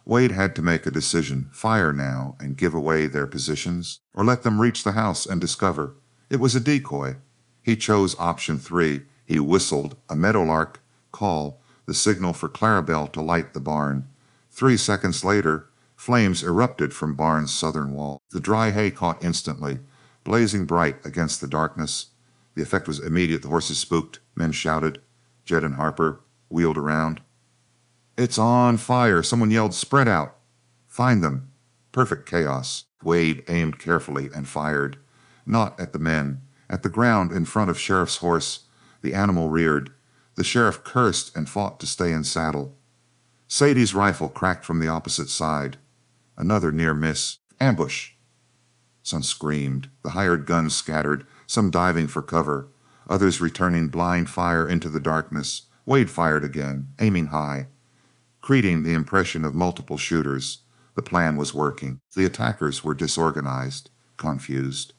Wade had to make a decision, fire now and give away their positions, or let them reach the house and discover. It was a decoy. He chose option 3. He whistled a meadowlark call, the signal for Clarabelle to light the barn. 3 seconds later, flames erupted from barn's southern wall. The dry hay caught instantly, blazing bright against the darkness. The effect was immediate. The horses spooked. Men shouted. Jed and Harper. wheeled around. "It's on fire!" Someone yelled. "Spread out! Find them!" Perfect chaos. Wade aimed carefully and fired. Not at the men. At the ground in front of Sheriff's horse. The animal reared. The sheriff cursed and fought to stay in saddle. Sadie's rifle cracked from the opposite side. Another near miss. Ambush! Some screamed. The hired guns scattered, some diving for cover, others returning blind fire into the darkness. Wade fired again, aiming high, creating the impression of multiple shooters. The plan was working. The attackers were disorganized, confused.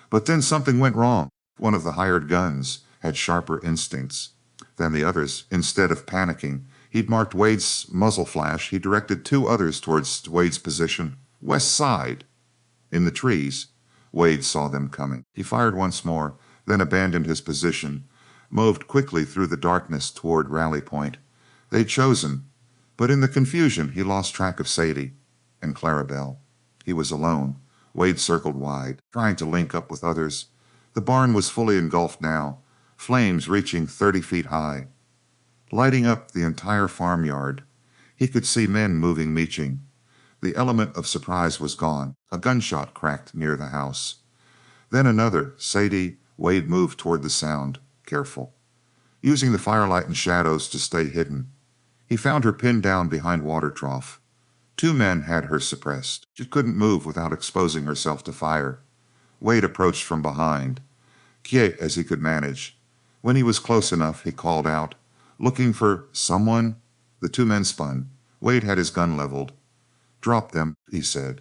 But then something went wrong. One of the hired guns had sharper instincts than the others. Instead of panicking, he'd marked Wade's muzzle flash. He directed two others towards Wade's position, west side. In the trees, Wade saw them coming. He fired once more, then abandoned his position, moved quickly through the darkness toward Rally Point. They'd chosen, but in the confusion he lost track of Sadie and Clarabelle. He was alone. Wade circled wide, trying to link up with others. The barn was fully engulfed now, flames reaching 30 feet high, lighting up the entire farmyard. He could see men moving, meeching. The element of surprise was gone. A gunshot cracked near the house. Then another. Sadie. Wade moved toward the sound, careful, using the firelight and shadows to stay hidden. He found her pinned down behind water trough. Two men had her suppressed. She couldn't move without exposing herself to fire. Wade approached from behind, quiet as he could manage. When he was close enough, he called out, "Looking for someone?" The two men spun. Wade had his gun leveled. "Drop them," he said.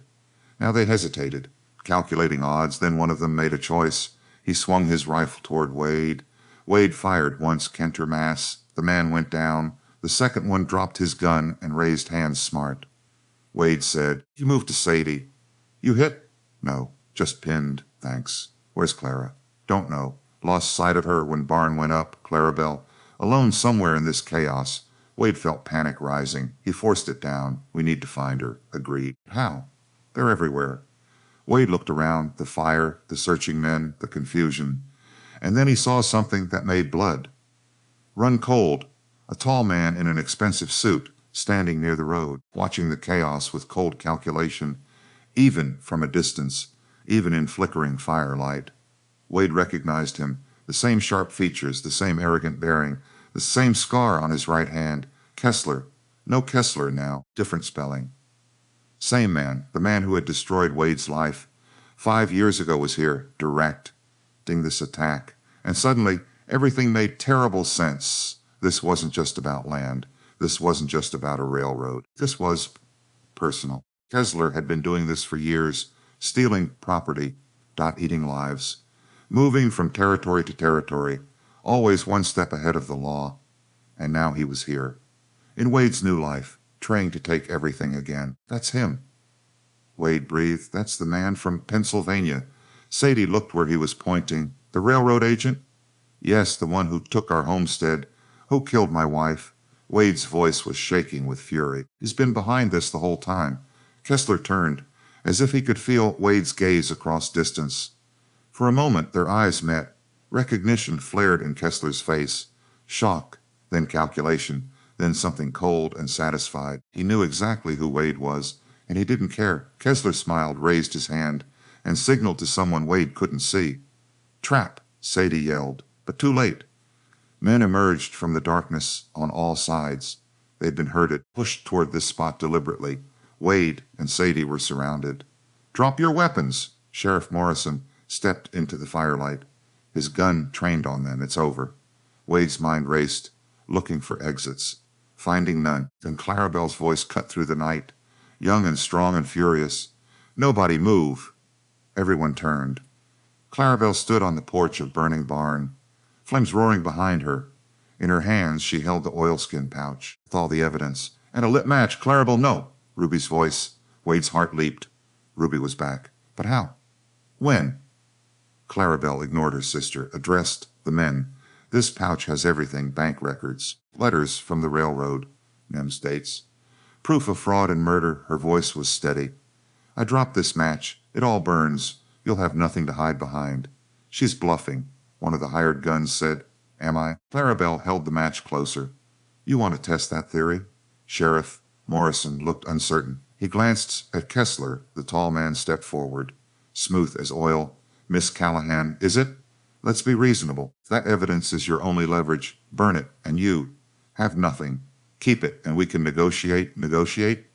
Now they hesitated, calculating odds. Then one of them made a choice. He swung his rifle toward Wade. Wade fired once, Kenter mass. The man went down. The second one dropped his gun and raised hands smart. Wade said, "You moved to Sadie." "You hit?" "No, just pinned, thanks." "Where's Clara?" "Don't know. Lost sight of her when barn went up." Clarabelle, alone somewhere in this chaos. Wade felt panic rising. He forced it down. "We need to find her." "Agreed." "How?" "They're everywhere." Wade looked around, the fire, the searching men, the confusion. And then he saw something that made blood run cold. A tall man in an expensive suit standing near the road, watching the chaos with cold calculation, even from a distance, even in flickering firelight. Wade recognized him, the same sharp features, the same arrogant bearing, the same scar on his right hand. Kessler. No Kessler now, different spelling. Same man, the man who had destroyed Wade's life 5 years ago was here, directing this attack. And suddenly, everything made terrible sense. This wasn't just about land. This wasn't just about a railroad. This was personal. Kessler had been doing this for years, stealing property, not eating lives, moving from territory to territory, always one step ahead of the law. And now he was here, in Wade's new life, trying to take everything again. That's him. Wade breathed. That's the man from Pennsylvania. Sadie looked where he was pointing. The railroad agent? Yes, the one who took our homestead, who killed my wife. Wade's voice was shaking with fury. He's been behind this the whole time. Kessler turned, as if he could feel Wade's gaze across distance. For a moment their eyes met. Recognition flared in Kessler's face. Shock, then calculation, then something cold and satisfied. He knew exactly who Wade was, and he didn't care. Kessler smiled, raised his hand, and signaled to someone Wade couldn't see. "Trap!" Sadie yelled, but too late. Men emerged from the darkness on all sides. They'd been herded, pushed toward this spot deliberately. Wade and Sadie were surrounded. "Drop your weapons!" Sheriff Morrison stepped into the firelight. His gun trained on them. "It's over." Wade's mind raced, looking for exits, finding none. Then Clarabelle's voice cut through the night, young and strong and furious. "Nobody move!" Everyone turned. Clarabelle stood on the porch of burning barn, flames roaring behind her. In her hands she held the oilskin pouch with all the evidence. "And a lit match!" "Clarabelle, no!" Ruby's voice. Wade's heart leaped. Ruby was back. "But how? When?" Clarabelle ignored her sister, addressed the men. "This pouch has everything, bank records, letters from the railroad, Nem's dates, proof of fraud and murder." Her voice was steady. "I dropped this match. It all burns. You'll have nothing to hide behind." "She's bluffing," one of the hired guns said. "Am I?" Clarabelle held the match closer. You want to test that theory?" Sheriff Morrison looked uncertain. He glanced at Kessler. The tall man stepped forward. Smooth as oil. "Miss Callahan, is it? Let's be reasonable. If that evidence is your only leverage, burn it, and you have nothing. Keep it, and we can negotiate." "Negotiate?"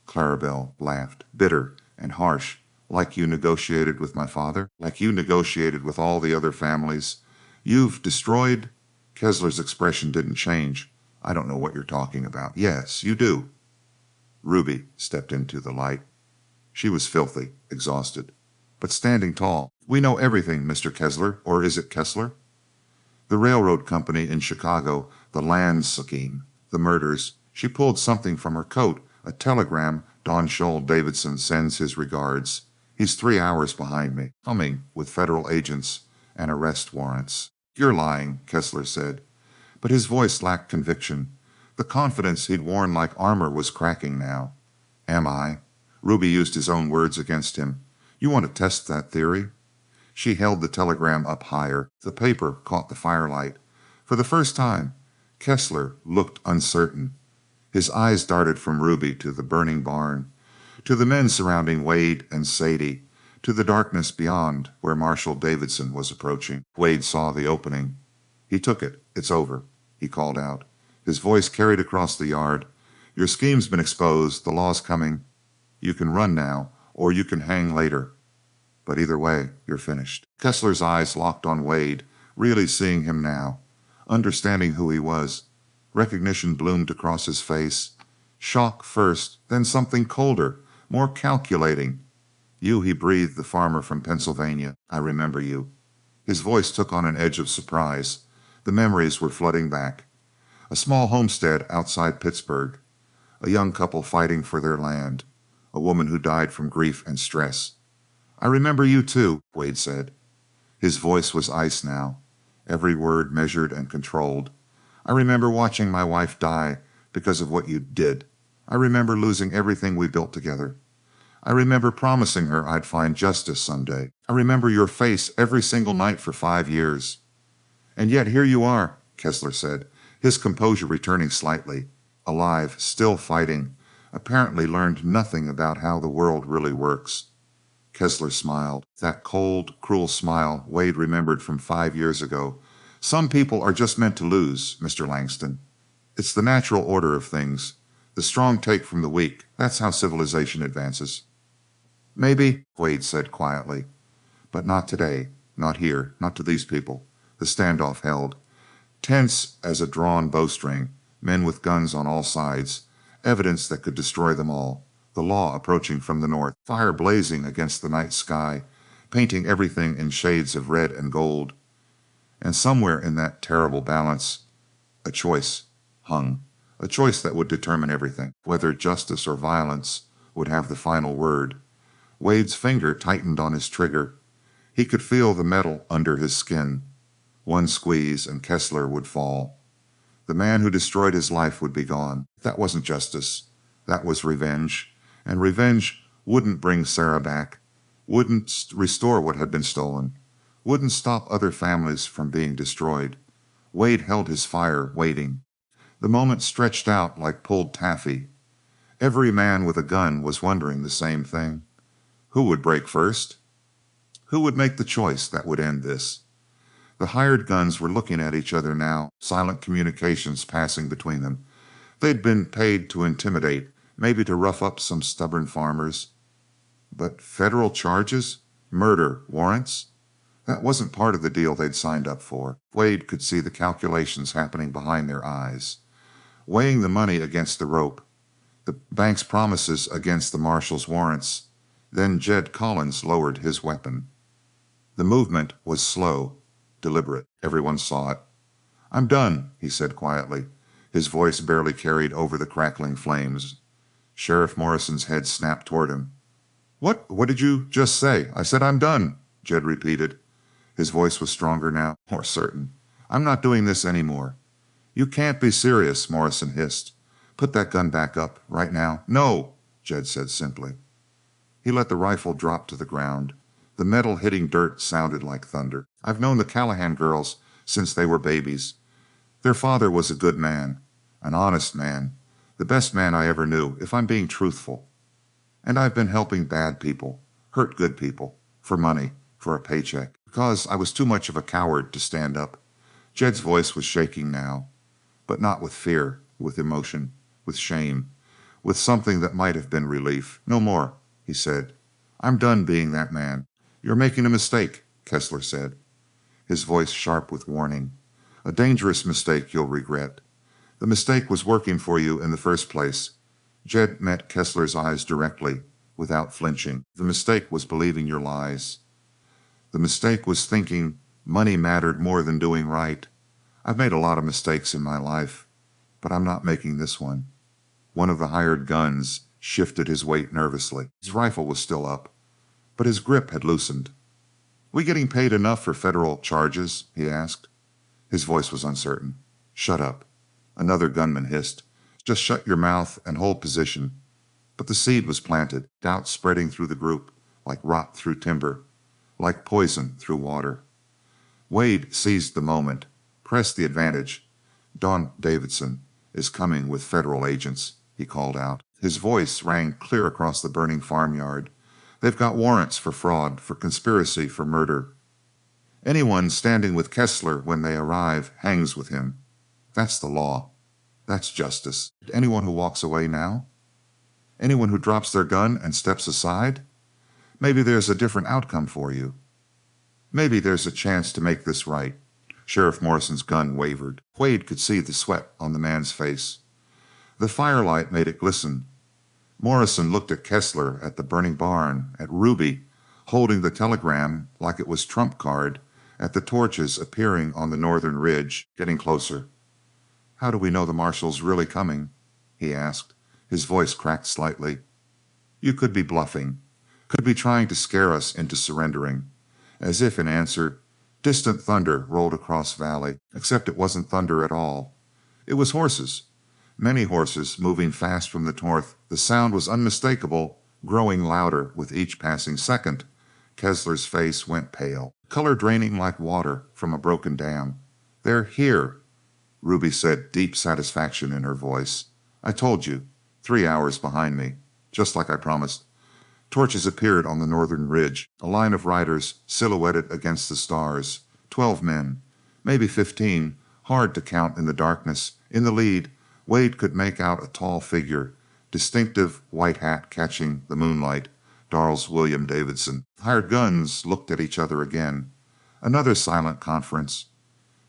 Clarabelle laughed, bitter and harsh. "Like you negotiated with my father? Like you negotiated with all the other families? You've destroyed—" Kessler's expression didn't change. "I don't know what you're talking about." "Yes, you do." Ruby stepped into the light. She was filthy, exhausted, but standing tall. "We know everything, Mr. Kessler, or is it Kessler? The railroad company in Chicago, the land scheme, the murders." She pulled something from her coat. "A telegram. Don Scholl Davidson sends his regards. He's 3 hours behind me, coming with federal agents and arrest warrants." "You're lying," Kessler said, but his voice lacked conviction. The confidence he'd worn like armor was cracking now. "Am I?" Ruby used his own words against him. "You want to test that theory?" She held the telegram up higher. The paper caught the firelight. For the first time, Kessler looked uncertain. His eyes darted from Ruby to the burning barn, to the men surrounding Wade and Sadie, to the darkness beyond where Marshal Davidson was approaching. Wade saw the opening. He took it. "It's over," he called out. His voice carried across the yard. "Your scheme's been exposed. The law's coming. You can run now, or you can hang later. But either way, you're finished." Kessler's eyes locked on Wade, really seeing him now, understanding who he was. Recognition bloomed across his face. Shock first, then something colder, more calculating. "You," he breathed, "the farmer from Pennsylvania. I remember you." His voice took on an edge of surprise. The memories were flooding back. A small homestead outside Pittsburgh. A young couple fighting for their land. A woman who died from grief and stress. "I remember you too," Wade said. His voice was ice now, every word measured and controlled. "I remember watching my wife die because of what you did. I remember losing everything we built together. I remember promising her I'd find justice someday. I remember your face every single night for 5 years. And yet here you are," Kessler said, his composure returning slightly. "Alive, still fighting, apparently learned nothing about how the world really works." Kessler smiled. That cold, cruel smile Wade remembered from 5 years ago. "Some people are just meant to lose, Mr. Langston. It's the natural order of things. The strong take from the weak. That's how civilization advances." "Maybe," Wade said quietly. "But not today. Not here. Not to these people." The standoff held. Tense as a drawn bowstring, men with guns on all sides, evidence that could destroy them all. The law approaching from the north, fire blazing against the night sky, painting everything in shades of red and gold. And somewhere in that terrible balance, a choice hung, a choice that would determine everything. Whether justice or violence would have the final word. Wade's finger tightened on his trigger. He could feel the metal under his skin. One squeeze and Kessler would fall. The man who destroyed his life would be gone. That wasn't justice. That was revenge. And revenge wouldn't bring Sarah back, wouldn't restore what had been stolen, wouldn't stop other families from being destroyed. Wade held his fire, waiting. The moment stretched out like pulled taffy. Every man with a gun was wondering the same thing. Who would break first? Who would make the choice that would end this? The hired guns were looking at each other now, silent communications passing between them. They'd been paid to intimidate, maybe to rough up some stubborn farmers. But federal charges? Murder? Warrants? That wasn't part of the deal they'd signed up for. Wade could see the calculations happening behind their eyes, weighing the money against the rope, the bank's promises against the marshal's warrants. Then Jed Collins lowered his weapon. The movement was slow, deliberate. Everyone saw it. "I'm done," he said quietly. His voice barely carried over the crackling flames. Sheriff Morrison's head snapped toward him. What did you just say?" "I said I'm done," Jed repeated. His voice was stronger now, more certain. "I'm not doing this anymore." "You can't be serious," Morrison hissed. "Put that gun back up, right now." "No," Jed said simply. He let the rifle drop to the ground. The metal hitting dirt sounded like thunder. "I've known the Callahan girls since they were babies. Their father was a good man. An honest man. The best man I ever knew, if I'm being truthful. And I've been helping bad people, hurt good people, for money, for a paycheck, because I was too much of a coward to stand up. Jed's voice was shaking now, but not with fear, with emotion, with shame, with something that might have been relief. No more, he said. I'm done being that man. You're making a mistake, Kessler said, his voice sharp with warning. A dangerous mistake you'll regret. The mistake was working for you in the first place. Jed met Kessler's eyes directly, without flinching. The mistake was believing your lies. The mistake was thinking money mattered more than doing right. I've made a lot of mistakes in my life, but I'm not making this one. One of the hired guns shifted his weight nervously. His rifle was still up, but his grip had loosened. We getting paid enough for federal charges? He asked. His voice was uncertain. Shut up. Another gunman hissed. Just shut your mouth and hold position. But the seed was planted, doubt spreading through the group, like rot through timber, like poison through water. Wade seized the moment, pressed the advantage. Don Davidson is coming with federal agents, he called out. His voice rang clear across the burning farmyard. They've got warrants for fraud, for conspiracy, for murder. Anyone standing with Kessler when they arrive hangs with him. That's the law. That's justice. Anyone who walks away now? Anyone who drops their gun and steps aside? Maybe there's a different outcome for you. Maybe there's a chance to make this right. Sheriff Morrison's gun wavered. Wade could see the sweat on the man's face. The firelight made it glisten. Morrison looked at Kessler, at the burning barn, at Ruby, holding the telegram like it was trump card, at the torches appearing on the northern ridge, getting closer. How do we know the marshal's really coming? He asked. His voice cracked slightly. You could be bluffing, could be trying to scare us into surrendering. As if in answer, distant thunder rolled across valley, except it wasn't thunder at all. It was horses, many horses moving fast from the north. The sound was unmistakable, growing louder with each passing second. Kessler's face went pale, color draining like water from a broken dam. They're here, Ruby said, deep satisfaction in her voice. I told you, 3 hours behind me, just like I promised. Torches appeared on the northern ridge, a line of riders silhouetted against the stars. 12 men, maybe 15, hard to count in the darkness. In the lead, Wade could make out a tall figure, distinctive white hat catching the moonlight. Darrell's William Davidson. Hired guns looked at each other again. Another silent conference.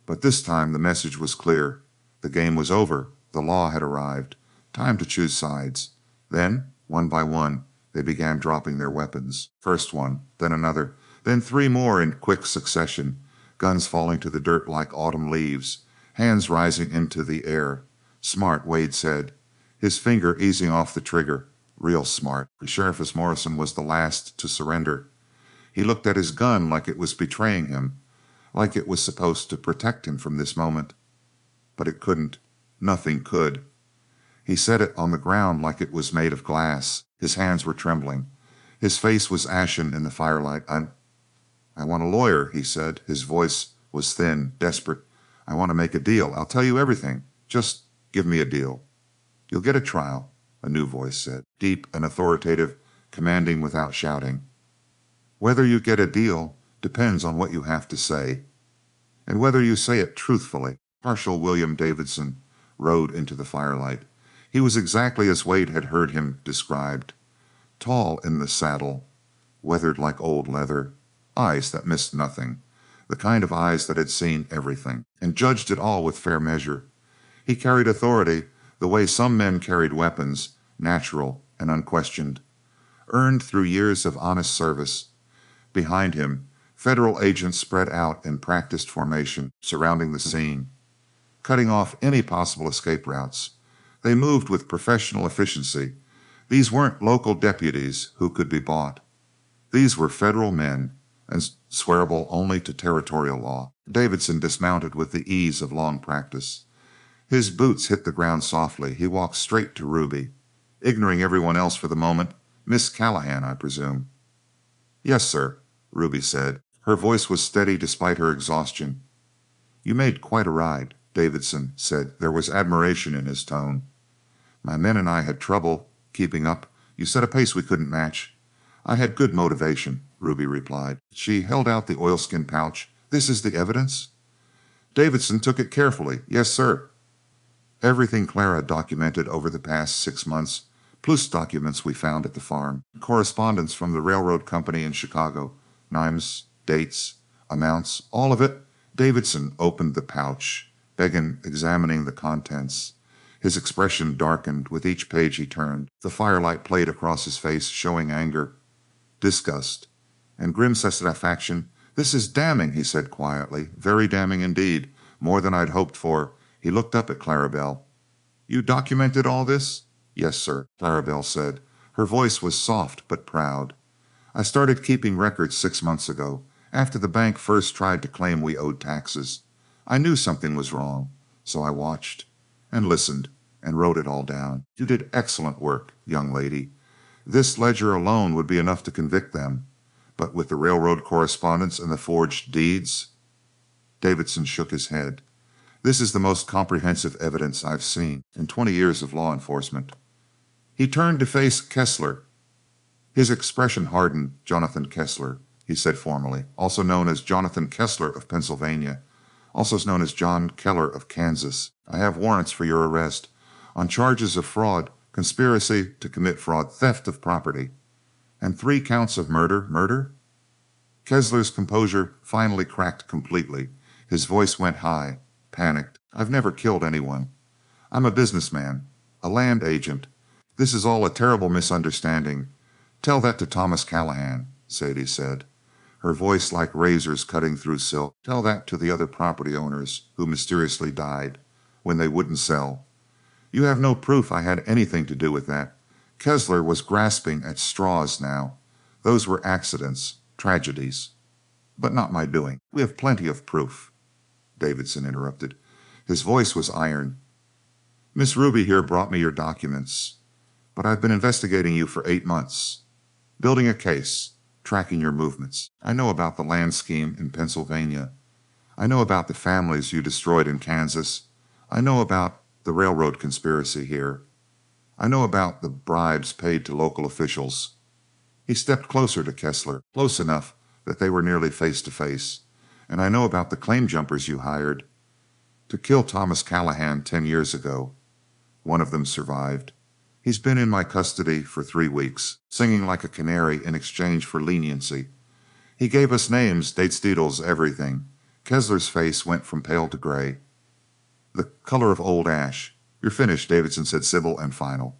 But this time the message was clear. The game was over. The law had arrived. Time to choose sides. Then, one by one, they began dropping their weapons. First one, then another, then 3 more in quick succession, guns falling to the dirt like autumn leaves, hands rising into the air. Smart, Wade said, his finger easing off the trigger. Real smart. Sheriff Morrison was the last to surrender. He looked at his gun like it was betraying him, like it was supposed to protect him from this moment. But it couldn't. Nothing could. He set it on the ground like it was made of glass. His hands were trembling. His face was ashen in the firelight. I want a lawyer, he said. His voice was thin, desperate. I want to make a deal. I'll tell you everything. Just give me a deal. You'll get a trial, a new voice said, deep and authoritative, commanding without shouting. Whether you get a deal depends on what you have to say, and whether you say it truthfully. Marshal William Davidson rode into the firelight. He was exactly as Wade had heard him described. Tall in the saddle, weathered like old leather, eyes that missed nothing, the kind of eyes that had seen everything, and judged it all with fair measure. He carried authority the way some men carried weapons, natural and unquestioned, earned through years of honest service. Behind him, federal agents spread out in practiced formation, surrounding the scene, cutting off any possible escape routes. They moved with professional efficiency. These weren't local deputies who could be bought. These were federal men, and swearable only to territorial law. Davidson dismounted with the ease of long practice. His boots hit the ground softly. He walked straight to Ruby, ignoring everyone else for the moment. Miss Callahan, I presume. Yes, sir, Ruby said. Her voice was steady despite her exhaustion. You made quite a ride. Davidson said. There was admiration in his tone. My men and I had trouble keeping up. You set a pace we couldn't match. I had good motivation, Ruby replied. She held out the oilskin pouch. This is the evidence? Davidson took it carefully. Yes, sir. Everything Clara documented over the past 6 months, plus documents we found at the farm, correspondence from the railroad company in Chicago, names, dates, amounts, all of it. Davidson opened the pouch, began examining the contents. His expression darkened with each page he turned. The firelight played across his face, showing anger, disgust, and grim satisfaction. This is damning, he said quietly. Very damning indeed. More than I'd hoped for. He looked up at Clarabelle. You documented all this? Yes, sir, Clarabelle said. Her voice was soft but proud. I started keeping records 6 months ago, after the bank first tried to claim we owed taxes. I knew something was wrong, so I watched and listened and wrote it all down. You did excellent work, young lady. This ledger alone would be enough to convict them, but with the railroad correspondence and the forged deeds? Davidson shook his head. This is the most comprehensive evidence I've seen in 20 years of law enforcement. He turned to face Kessler. His expression hardened. Jonathan Kessler, he said formally, also known as Jonathan Kessler of Pennsylvania, also known as John Keller of Kansas. I have warrants for your arrest on charges of fraud, conspiracy to commit fraud, theft of property, and 3 counts of murder. Murder? Kessler's composure finally cracked completely. His voice went high, panicked. I've never killed anyone. I'm a businessman, a land agent. This is all a terrible misunderstanding. Tell that to Thomas Callahan, Sadie said, her voice like razors cutting through silk. Tell that to the other property owners who mysteriously died when they wouldn't sell. You have no proof I had anything to do with that. Kessler was grasping at straws now. Those were accidents, tragedies, but not my doing. We have plenty of proof. Davidson interrupted. His voice was iron. Miss Ruby here brought me your documents, but I've been investigating you for 8 months, building a case, tracking your movements. I know about the land scheme in Pennsylvania. I know about the families you destroyed in Kansas. I know about the railroad conspiracy here. I know about the bribes paid to local officials. He stepped closer to Kessler, close enough that they were nearly face to face. And I know about the claim jumpers you hired to kill Thomas Callahan 10 years ago. One of them survived. He's been in my custody for 3 weeks, singing like a canary in exchange for leniency. He gave us names, dates, details, everything. Kessler's face went from pale to gray, the color of old ash. You're finished, Davidson said, civil and final,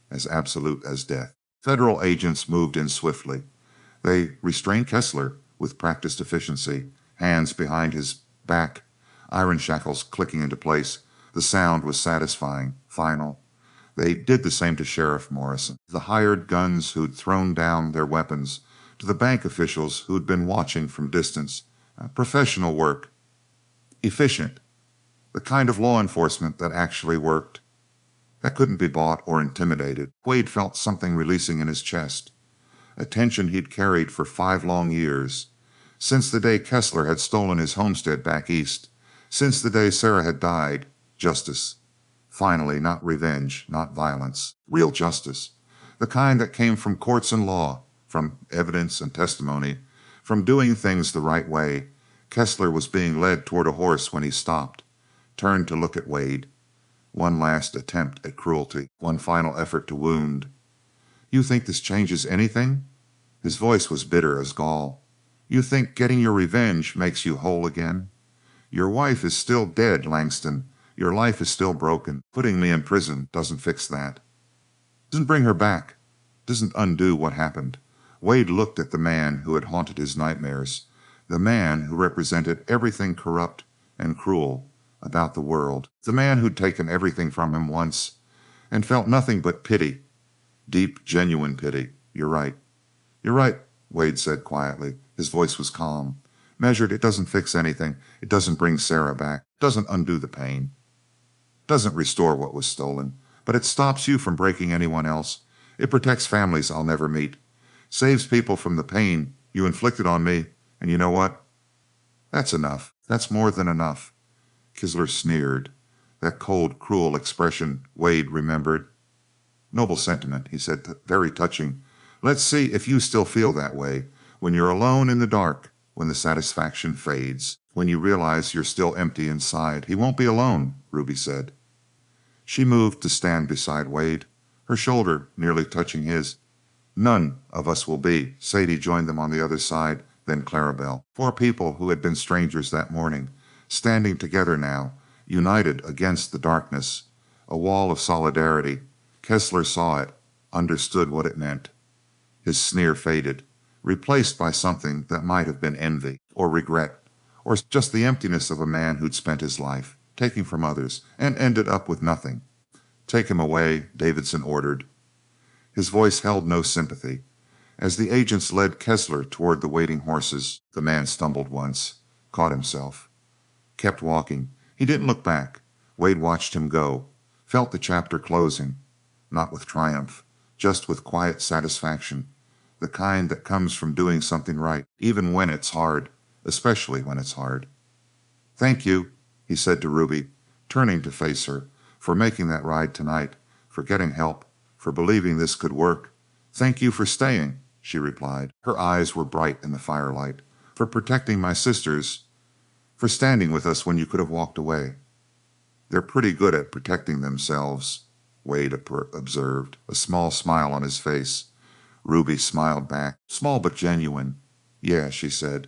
as absolute as death. Federal agents moved in swiftly. They restrained Kessler with practiced efficiency, hands behind his back, iron shackles clicking into place. The sound was satisfying, final. They did the same to Sheriff Morrison, the hired guns who'd thrown down their weapons, to the bank officials who'd been watching from distance. Professional work, efficient, the kind of law enforcement that actually worked, that couldn't be bought or intimidated. Wade felt something releasing in his chest, a tension he'd carried for 5 long years, since the day Kessler had stolen his homestead back east, since the day Sarah had died. Justice. Finally, not revenge, not violence. Real justice. The kind that came from courts and law, from evidence and testimony, from doing things the right way. Kessler was being led toward a horse when he stopped, turned to look at Wade. One last attempt at cruelty, one final effort to wound. You think this changes anything? His voice was bitter as gall. You think getting your revenge makes you whole again? Your wife is still dead, Langston. Your life is still broken. Putting me in prison doesn't fix that. Doesn't bring her back. Doesn't undo what happened. Wade looked at the man who had haunted his nightmares, the man who represented everything corrupt and cruel about the world, the man who'd taken everything from him once and felt nothing but pity, deep, genuine pity. You're right. You're right, Wade said quietly. His voice was calm, measured. It doesn't fix anything. It doesn't bring Sarah back. It doesn't undo the pain. Doesn't restore what was stolen, but it stops you from breaking anyone else. It protects families I'll never meet, saves people from the pain you inflicted on me, and you know what? That's enough. That's more than enough. Kisler sneered. That cold, cruel expression, Wade remembered. Noble sentiment, he said, very touching. Let's see if you still feel that way when you're alone in the dark, when the satisfaction fades, when you realize you're still empty inside. He won't be alone, Ruby said. She moved to stand beside Wade, her shoulder nearly touching his. None of us will be. Sadie joined them on the other side, then Clarabelle. 4 people who had been strangers that morning, standing together now, united against the darkness. A wall of solidarity. Kessler saw it, understood what it meant. His sneer faded, replaced by something that might have been envy, or regret, or just the emptiness of a man who'd spent his life, taking from others, and ended up with nothing. Take him away, Davidson ordered. His voice held no sympathy. As the agents led Kessler toward the waiting horses, the man stumbled once, caught himself, kept walking. He didn't look back. Wade watched him go, felt the chapter closing, not with triumph, just with quiet satisfaction, the kind that comes from doing something right, even when it's hard, especially when it's hard. Thank you, he said to Ruby, turning to face her, for making that ride tonight, for getting help, for believing this could work. Thank you for staying, she replied. Her eyes were bright in the firelight. For protecting my sisters, for standing with us when you could have walked away. They're pretty good at protecting themselves, Wade observed, a small smile on his face. Ruby smiled back, small but genuine. Yeah, she said.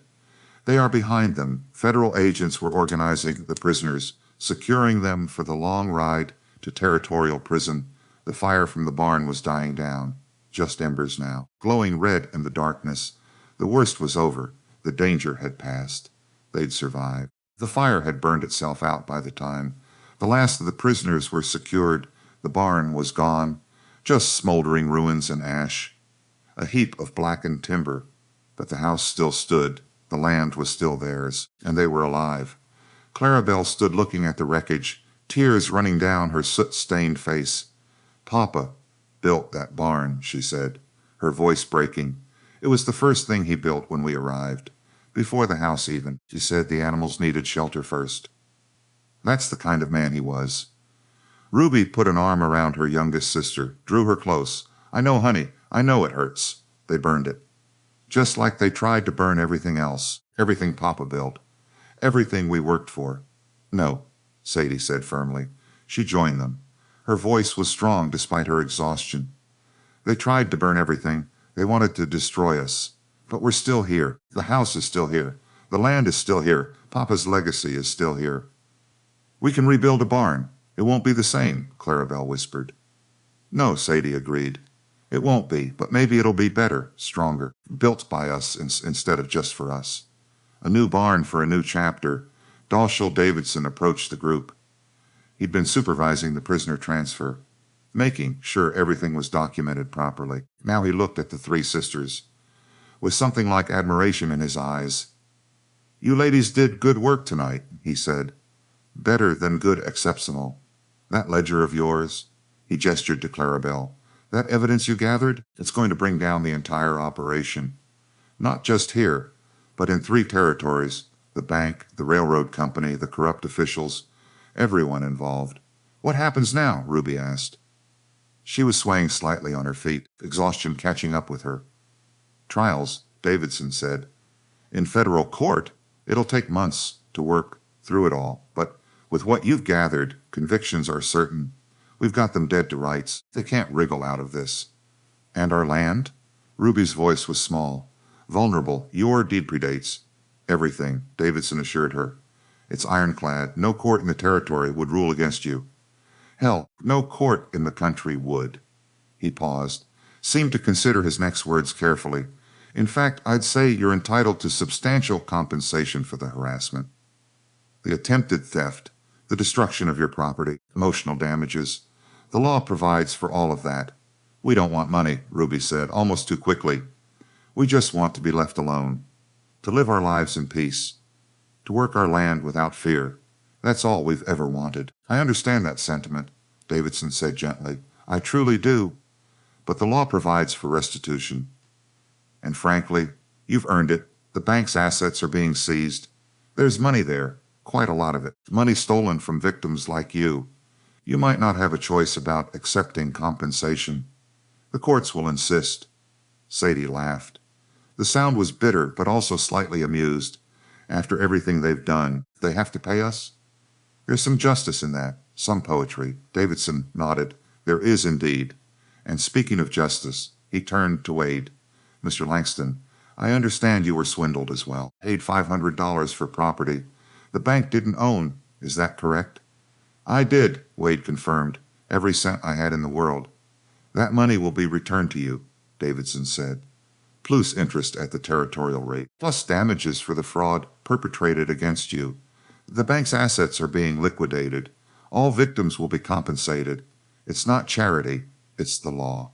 They are behind them. Federal agents were organizing the prisoners, securing them for the long ride to territorial prison. The fire from the barn was dying down. Just embers now, glowing red in the darkness. The worst was over. The danger had passed. They'd survive. The fire had burned itself out by the time. The last of the prisoners were secured. The barn was gone, just smoldering ruins and ash. A heap of blackened timber, but the house still stood. The land was still theirs, and they were alive. Clarabelle stood looking at the wreckage, tears running down her soot-stained face. Papa built that barn, she said, her voice breaking. It was the first thing he built when we arrived. Before the house even. She said the animals needed shelter first. That's the kind of man he was. Ruby put an arm around her youngest sister, drew her close. I know, honey. I know it hurts. They burned it. Just like they tried to burn everything else. Everything Papa built. Everything we worked for. No, Sadie said firmly. She joined them. Her voice was strong despite her exhaustion. They tried to burn everything. They wanted to destroy us. But we're still here. The house is still here. The land is still here. Papa's legacy is still here. We can rebuild a barn. It won't be the same, Clarabelle whispered. No, Sadie agreed. It won't be, but maybe it'll be better, stronger, built by us instead of just for us. A new barn for a new chapter. Dalshell Davidson approached the group. He'd been supervising the prisoner transfer, making sure everything was documented properly. Now he looked at the 3 sisters with something like admiration in his eyes. You ladies did good work tonight, he said. Better than good exceptional. That ledger of yours, he gestured to Clarabelle, that evidence you gathered, it's going to bring down the entire operation. Not just here, but in 3 territories, the bank, the railroad company, the corrupt officials, everyone involved. What happens now? Ruby asked. She was swaying slightly on her feet, exhaustion catching up with her. Trials, Davidson said. In federal court, it'll take months to work through it all, but with what you've gathered, convictions are certain. We've got them dead to rights. They can't wriggle out of this. And our land? Ruby's voice was small. Vulnerable. Your deed predates everything, Davidson assured her. It's ironclad. No court in the territory would rule against you. Hell, no court in the country would. He paused, seemed to consider his next words carefully. In fact, I'd say you're entitled to substantial compensation for the harassment. The attempted theft, the destruction of your property, emotional damages. The law provides for all of that. We don't want money, Ruby said, almost too quickly. We just want to be left alone, to live our lives in peace, to work our land without fear. That's all we've ever wanted. I understand that sentiment, Davidson said gently. I truly do. But the law provides for restitution. And frankly, you've earned it. The bank's assets are being seized. There's money there. Quite a lot of it. Money stolen from victims like you. You might not have a choice about accepting compensation. The courts will insist." Sadie laughed. The sound was bitter, but also slightly amused. "After everything they've done, they have to pay us?" "There's some justice in that, some poetry." Davidson nodded. "There is indeed. And speaking of justice," he turned to Wade. "Mr. Langston, I understand you were swindled as well. Paid $500 for property the bank didn't own. Is that correct?" "I did," Wade confirmed. "Every cent I had in the world." "That money will be returned to you," Davidson said, "plus interest at the territorial rate, plus damages for the fraud perpetrated against you. The bank's assets are being liquidated. All victims will be compensated. It's not charity, it's the law."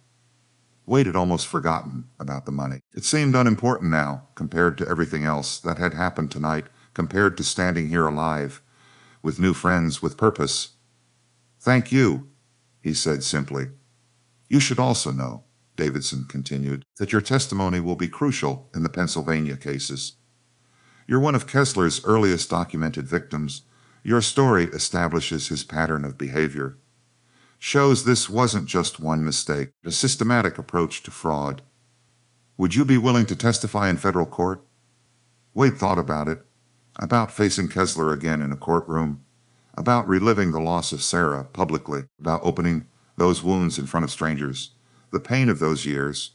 Wade had almost forgotten about the money. It seemed unimportant now compared to everything else that had happened tonight, compared to standing here alive, with new friends, with purpose. "Thank you," he said simply. "You should also know," Davidson continued, "that your testimony will be crucial in the Pennsylvania cases. You're one of Kessler's earliest documented victims. Your story establishes his pattern of behavior. Shows this wasn't just one mistake, a systematic approach to fraud. Would you be willing to testify in federal court?" Wade thought about it, about facing Kessler again in a courtroom, about reliving the loss of Sarah publicly, about opening those wounds in front of strangers, the pain of those years,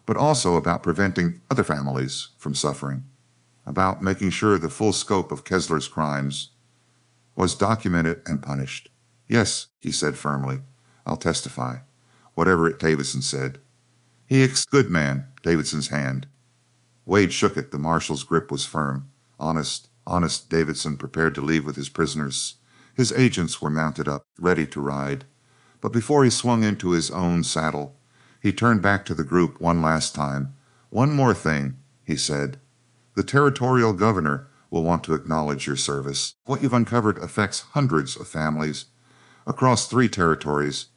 but also about preventing other families from suffering, about making sure the full scope of Kessler's crimes was documented and punished. "Yes," he said firmly, "I'll testify." Whatever it, Davidson said. He good man, Davidson's hand. Wade shook it. The marshal's grip was firm. Honest, honest, Davidson prepared to leave with his prisoners. His agents were mounted up, ready to ride. But before he swung into his own saddle, he turned back to the group one last time. "One more thing," he said. "The territorial governor will want to acknowledge your service. What you've uncovered affects hundreds of families across 3 territories,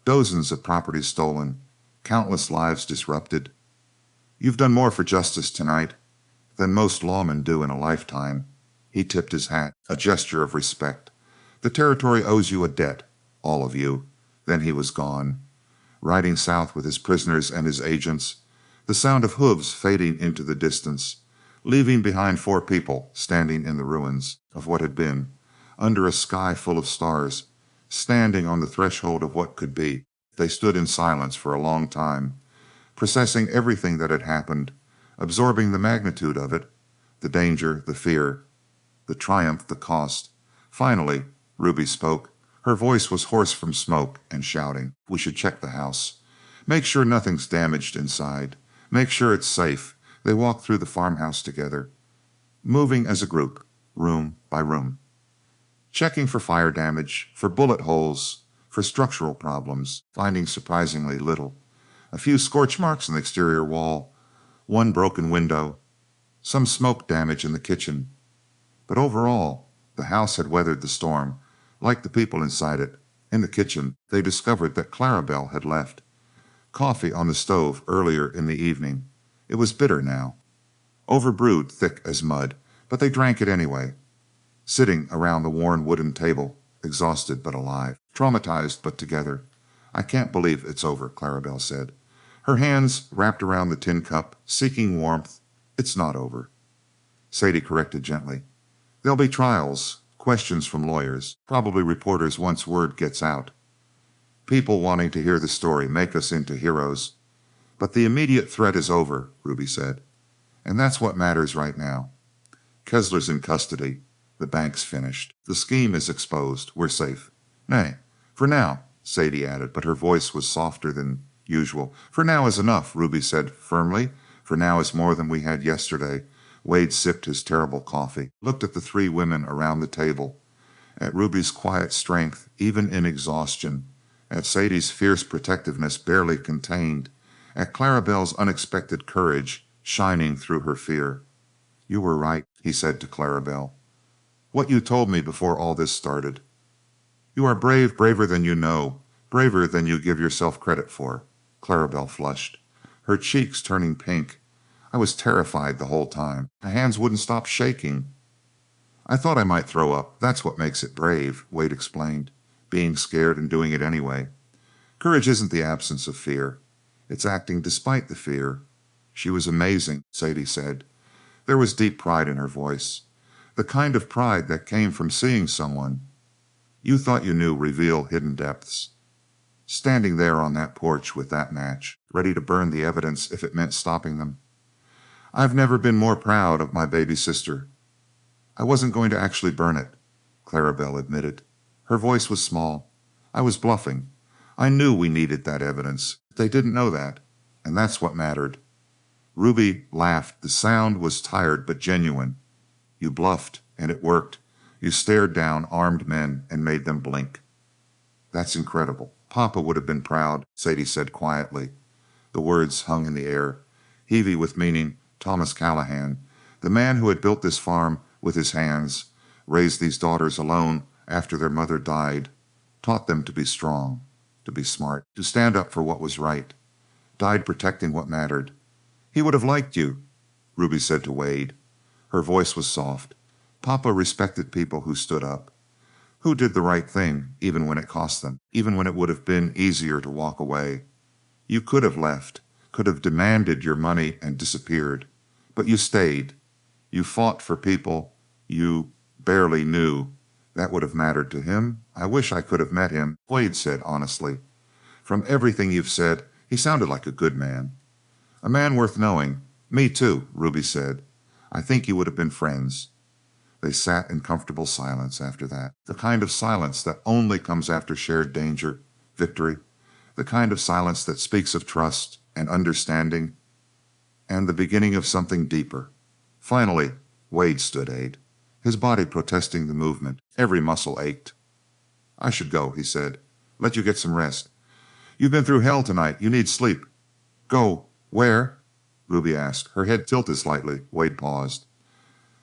dozens of properties stolen, countless lives disrupted. You've done more for justice tonight than most lawmen do in a lifetime." He tipped his hat, a gesture of respect. "The territory owes you a debt, all of you." Then he was gone, riding south with his prisoners and his agents, the sound of hooves fading into the distance, leaving behind 4 people standing in the ruins of what had been, under a sky full of stars, standing on the threshold of what could be. They stood in silence for a long time, processing everything that had happened, absorbing the magnitude of it, the danger, the fear, the triumph, the cost. Finally, Ruby spoke. Her voice was hoarse from smoke and shouting. "We should check the house. Make sure nothing's damaged inside. Make sure it's safe." They walked through the farmhouse together, moving as a group, room by room, checking for fire damage, for bullet holes, for structural problems, finding surprisingly little. A few scorch marks on the exterior wall, 1 broken window, some smoke damage in the kitchen. But overall, the house had weathered the storm, like the people inside it. In the kitchen, they discovered that Clarabelle had left. Coffee on the stove earlier in the evening. It was bitter now, overbrewed, thick as mud, but they drank it anyway, sitting around the worn wooden table, exhausted but alive, traumatized but together. "I can't believe it's over," Clarabelle said, her hands wrapped around the tin cup, seeking warmth. "It's not over," Sadie corrected gently. "There'll be trials, questions from lawyers, probably reporters once word gets out. People wanting to hear the story, make us into heroes. But the immediate threat is over," Ruby said. "And that's what matters right now. Kessler's in custody. The bank's finished. The scheme is exposed. We're safe. Nay, for now," Sadie added, but her voice was softer than usual. "For now is enough," Ruby said firmly. "For now is more than we had yesterday." Wade sipped his terrible coffee, looked at the 3 women around the table, at Ruby's quiet strength even in exhaustion, at Sadie's fierce protectiveness barely contained, at Clarabelle's unexpected courage shining through her fear. "You were right," he said to Clarabelle. "What you told me before all this started. You are brave, braver than you know, braver than you give yourself credit for." Clarabelle flushed, her cheeks turning pink. "I was terrified the whole time. My hands wouldn't stop shaking." I thought I might throw up. That's what makes it brave, Wade explained. Being scared and doing it anyway. Courage isn't the absence of fear. It's acting despite the fear. She was amazing, Sadie said. There was deep pride in her voice. The kind of pride that came from seeing someone you thought you knew reveal hidden depths. Standing there on that porch with that match, ready to burn the evidence if it meant stopping them. I've never been more proud of my baby sister. I wasn't going to actually burn it, Clarabelle admitted. Her voice was small. I was bluffing. I knew we needed that evidence. They didn't know that, and that's what mattered. Ruby laughed. The sound was tired but genuine. You bluffed, and it worked. You stared down armed men and made them blink. That's incredible. Papa would have been proud, Sadie said quietly. The words hung in the air, heavy with meaning. Thomas Callahan, the man who had built this farm with his hands, raised these daughters alone after their mother died, taught them to be strong, to be smart, to stand up for what was right, died protecting what mattered. He would have liked you, Ruby said to Wade. Her voice was soft. Papa respected people who stood up, who did the right thing even when it cost them, even when it would have been easier to walk away. You could have left, could have demanded your money and disappeared, but you stayed. You fought for people you barely knew. That would have mattered to him. I wish I could have met him, Wade said honestly. From everything you've said, he sounded like a good man. A man worth knowing. Me too, Ruby said. I think you would have been friends. They sat in comfortable silence after that, the kind of silence that only comes after shared danger, victory, the kind of silence that speaks of trust and understanding and the beginning of something deeper. Finally, Wade stood aid, his body protesting the movement. Every muscle ached. I should go, he said. Let you get some rest. You've been through hell tonight. You need sleep. Go. Where? Ruby asked, her head tilted slightly. Wade paused.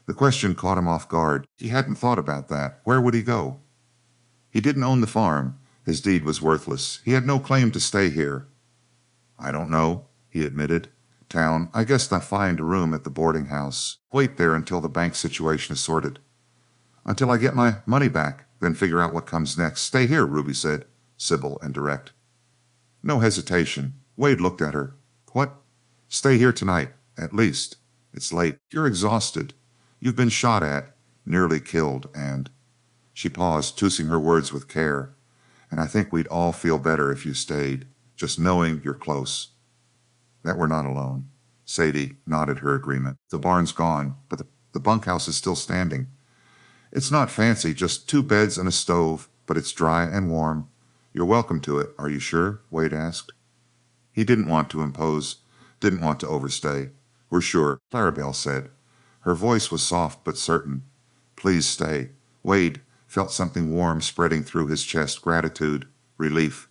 The question caught him off guard. He hadn't thought about that. Where would he go? He didn't own the farm. His deed was worthless. He had no claim to stay here. I don't know, he admitted. Town. I guess I'll find a room at the boarding house. Wait there until the bank situation is sorted. Until I get my money back, then figure out what comes next. Stay here, Ruby said, civil and direct. No hesitation. Wade looked at her. What? Stay here tonight, at least. It's late. You're exhausted. You've been shot at, nearly killed, and... She paused, choosing her words with care. And I think we'd all feel better if you stayed, just knowing you're close. That we're not alone. Sadie nodded her agreement. The barn's gone, but the bunkhouse is still standing. It's not fancy, just 2 beds and a stove, but it's dry and warm. You're welcome to it, are you sure? Wade asked. He didn't want to impose, didn't want to overstay. We're sure, Clarabelle said. Her voice was soft but certain. Please stay. Wade felt something warm spreading through his chest, gratitude, relief.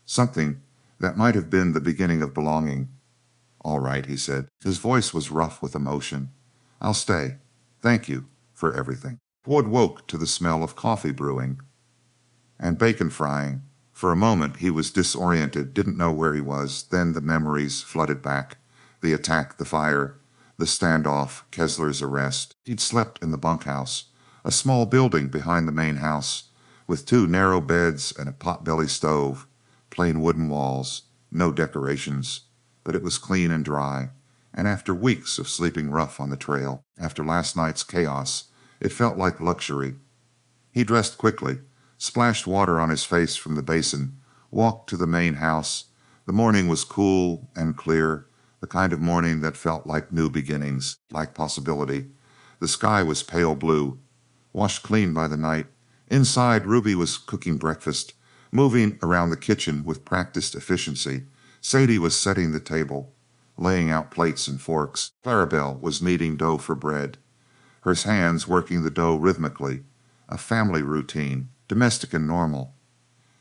Something that might have been the beginning of belonging. All right, he said. His voice was rough with emotion. I'll stay. Thank you for everything. Wade woke to the smell of coffee brewing and bacon frying. For a moment he was disoriented, didn't know where he was. Then the memories flooded back. The attack, the fire, the standoff, Kessler's arrest. He'd slept in the bunkhouse, a small building behind the main house, with 2 narrow beds and a pot-belly stove, plain wooden walls, no decorations, but it was clean and dry. And after weeks of sleeping rough on the trail, after last night's chaos, it felt like luxury. He dressed quickly, splashed water on his face from the basin, walked to the main house. The morning was cool and clear, the kind of morning that felt like new beginnings, like possibility. The sky was pale blue, washed clean by the night. Inside, Ruby was cooking breakfast, moving around the kitchen with practiced efficiency. Sadie was setting the table, laying out plates and forks. Clarabelle was kneading dough for bread, her hands working the dough rhythmically, a family routine, domestic and normal.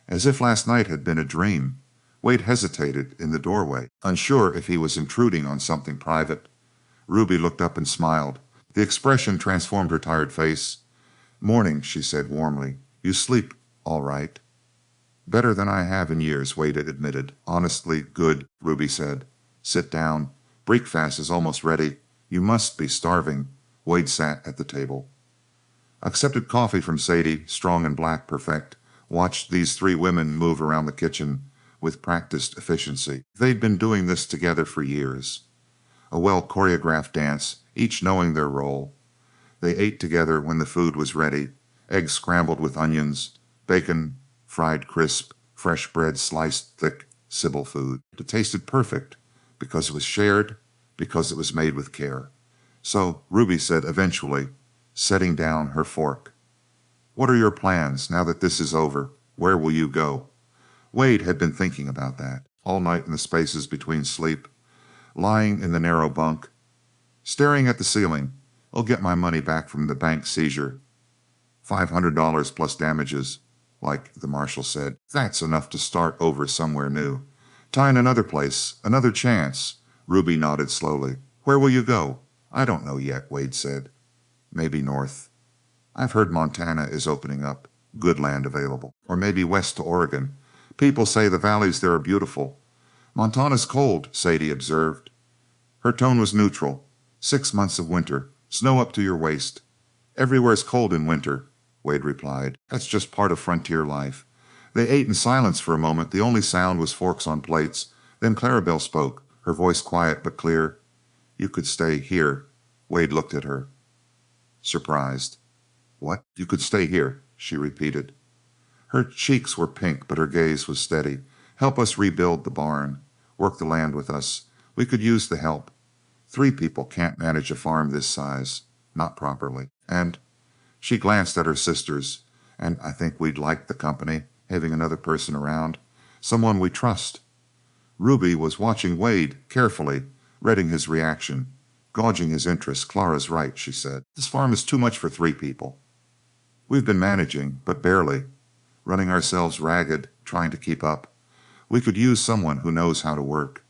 As if last night had been a dream. Wade hesitated in the doorway, unsure if he was intruding on something private. Ruby looked up and smiled. The expression transformed her tired face. Morning, she said warmly. You sleep all right. Better than I have in years, Wade admitted. Honestly good, Ruby said. Sit down. Breakfast is almost ready. You must be starving. Wade sat at the table. Accepted coffee from Sadie, strong and black perfect. Watched these three women move around the kitchen with practiced efficiency. They'd been doing this together for years. A well-choreographed dance, each knowing their role. They ate together when the food was ready. Eggs scrambled with onions, bacon fried crisp, fresh bread sliced thick, Sybil food. It tasted perfect because it was shared, because it was made with care. So, Ruby said eventually, setting down her fork, "What are your plans now that this is over? Where will you go?" Wade had been thinking about that all night in the spaces between sleep, lying in the narrow bunk, staring at the ceiling. "I'll get my money back from the bank seizure. $500 plus damages, like the marshal said. That's enough to start over somewhere new. Tie in another place, another chance." Ruby nodded slowly. "Where will you go?" "I don't know yet," Wade said. "Maybe north. I've heard Montana is opening up. Good land available. Or maybe west to Oregon. People say the valleys there are beautiful." "Montana's cold," Sadie observed. Her tone was neutral. 6 months of winter, snow up to your waist. "Everywhere's cold in winter," Wade replied. "That's just part of frontier life." They ate in silence for a moment. The only sound was forks on plates. Then Clarabelle spoke, her voice quiet but clear. "You could stay here." Wade looked at her, surprised. "What? You could stay here," she repeated. Her cheeks were pink, but her gaze was steady. "Help us rebuild the barn. Work the land with us. We could use the help. 3 people can't manage a farm this size. Not properly. And," she glanced at her sisters, "and I think we'd like the company, having another person around. Someone we trust." Ruby was watching Wade carefully, reading his reaction, gauging his interest. "Clara's right," she said. "This farm is too much for 3 people. We've been managing, but barely, running ourselves ragged, trying to keep up. We could use someone who knows how to work.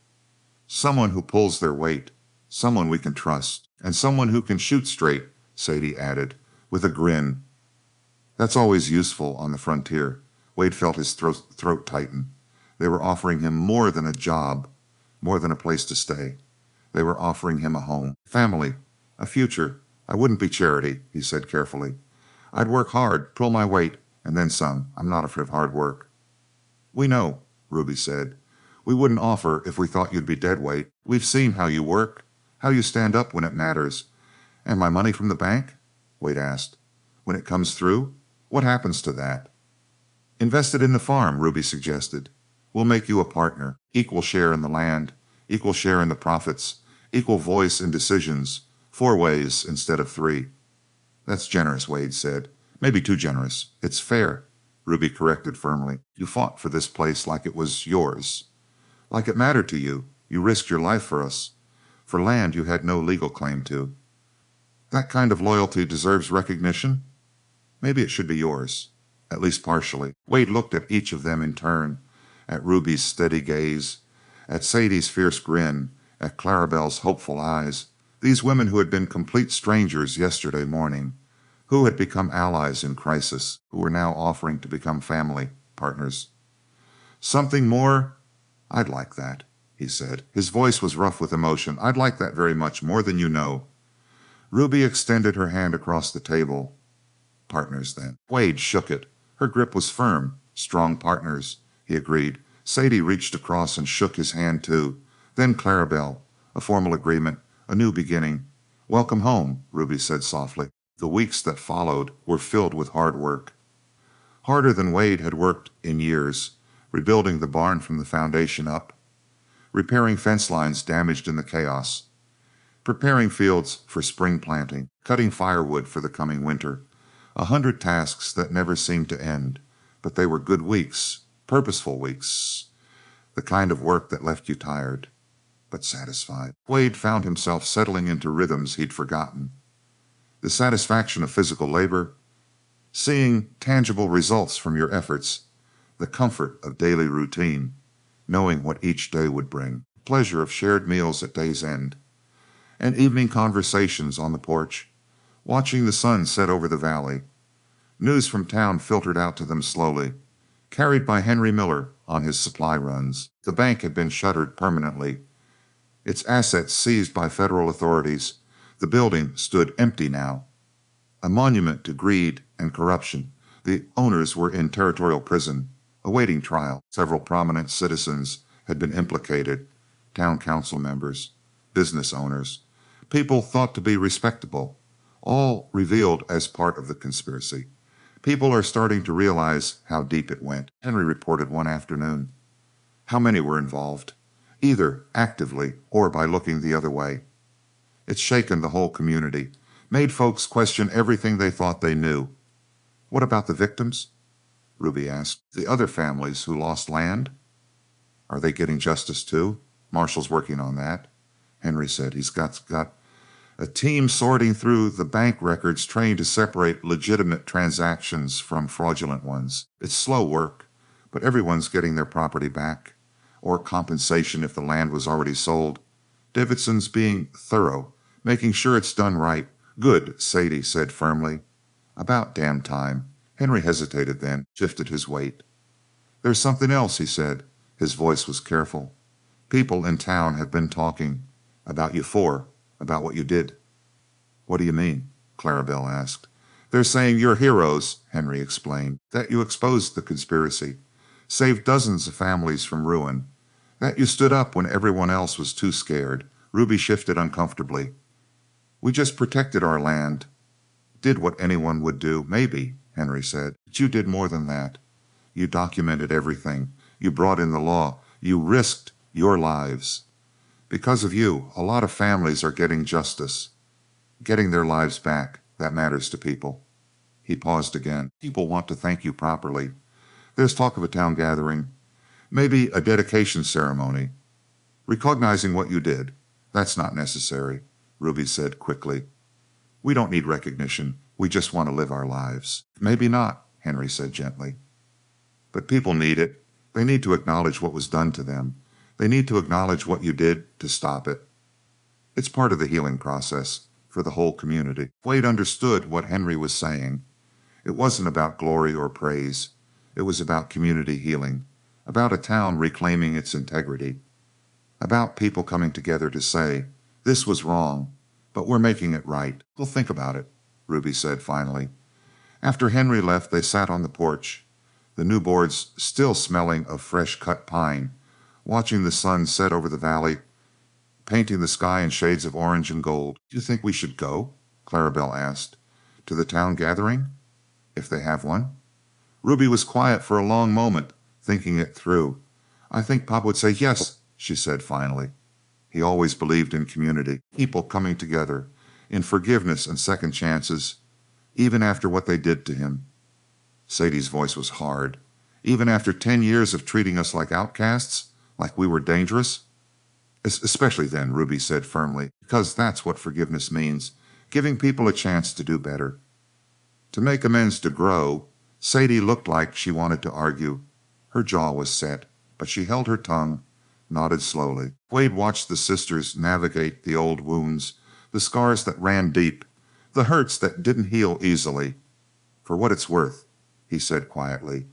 Someone who pulls their weight. Someone we can trust. And someone who can shoot straight," Sadie added, with a grin. "That's always useful on the frontier." Wade felt his throat tighten. They were offering him more than a job, more than a place to stay. They were offering him a home, family, a future. "I wouldn't be charity," he said carefully. "I'd work hard, pull my weight, and then some. I'm not afraid of hard work." "We know," Ruby said. "We wouldn't offer if we thought you'd be dead weight. We've seen how you work, how you stand up when it matters." "And my money from the bank?" Wade asked. "When it comes through, what happens to that?" "Invest it in the farm," Ruby suggested. "We'll make you a partner. Equal share in the land, equal share in the profits, equal voice in decisions, 4 ways instead of 3. "That's generous," Wade said. "Maybe too generous." "It's fair," Ruby corrected firmly. "You fought for this place like it was yours. Like it mattered to you. You risked your life for us, for land you had no legal claim to. That kind of loyalty deserves recognition. Maybe it should be yours, at least partially." Wade looked at each of them in turn, at Ruby's steady gaze, at Sadie's fierce grin, at Clarabelle's hopeful eyes. These women who had been complete strangers yesterday morning, who had become allies in crisis, who were now offering to become family partners. "Something more? I'd like that," he said. His voice was rough with emotion. "I'd like that very much, more than you know." Ruby extended her hand across the table. "Partners, then." Wade shook it. Her grip was firm. "Strong partners," he agreed. Sadie reached across and shook his hand too. Then Clarabelle. A formal agreement, a new beginning. "Welcome home," Ruby said softly. The weeks that followed were filled with hard work. Harder than Wade had worked in years, rebuilding the barn from the foundation up, repairing fence lines damaged in the chaos, preparing fields for spring planting, cutting firewood for the coming winter. 100 tasks that never seemed to end, but they were good weeks, purposeful weeks, the kind of work that left you tired, but satisfied. Wade found himself settling into rhythms he'd forgotten. The satisfaction of physical labor, seeing tangible results from your efforts, the comfort of daily routine, knowing what each day would bring, the pleasure of shared meals at day's end, and evening conversations on the porch, watching the sun set over the valley. News from town filtered out to them slowly, carried by Henry Miller on his supply runs. The bank had been shuttered permanently, its assets seized by federal authorities. The building stood empty now. a monument to greed and corruption. The owners were in territorial prison, awaiting trial. Several prominent citizens had been implicated, town council members, business owners, people thought to be respectable, all revealed as part of the conspiracy. People are starting to realize how deep it went, Henry reported one afternoon. How many were involved, either actively or by looking the other way? It's shaken the whole community, made folks question everything they thought they knew. What about the victims? Ruby asked. The other families who lost land? Are they getting justice too? Marshall's working on that. Henry said he's got a team sorting through the bank records trained to separate legitimate transactions from fraudulent ones. It's slow work, but everyone's getting their property back, or compensation if the land was already sold. Davidson's being thorough, making sure it's done right. Good, Sadie said firmly. About damn time. Henry hesitated then, shifted his weight. There's something else, he said. His voice was careful. People in town have been talking about you four, about what you did. What do you mean? Clarabelle asked. They're saying you're heroes, Henry explained, that you exposed the conspiracy, saved dozens of families from ruin, that you stood up when everyone else was too scared. Ruby shifted uncomfortably. We just protected our land. Did what anyone would do, maybe, Henry said. But you did more than that. You documented everything. You brought in the law. You risked your lives. Because of you, a lot of families are getting justice, getting their lives back. That matters to people. He paused again. People want to thank you properly. There's talk of a town gathering, maybe a dedication ceremony, recognizing what you did. That's not necessary, Ruby said quickly. We don't need recognition. We just want to live our lives. Maybe not, Henry said gently. But people need it. They need to acknowledge what was done to them. They need to acknowledge what you did to stop it. It's part of the healing process for the whole community. Wade understood what Henry was saying. It wasn't about glory or praise. It was about community healing, about a town reclaiming its integrity, about people coming together to say, this was wrong, but we're making it right. We'll think about it, Ruby said finally. After Henry left, they sat on the porch, the new boards still smelling of fresh-cut pine, watching the sun set over the valley, painting the sky in shades of orange and gold. Do you think we should go? Clarabelle asked. To the town gathering? If they have one? Ruby was quiet for a long moment, thinking it through. I think Pop would say yes, she said finally. He always believed in community, people coming together, in forgiveness and second chances, even after what they did to him. Sadie's voice was hard. Even after 10 years of treating us like outcasts, like we were dangerous? Especially then, Ruby said firmly, because that's what forgiveness means, giving people a chance to do better. To make amends, to grow. Sadie looked like she wanted to argue. Her jaw was set, but she held her tongue, nodded slowly. Wade watched the sisters navigate the old wounds, the scars that ran deep, the hurts that didn't heal easily. For what it's worth, he said quietly,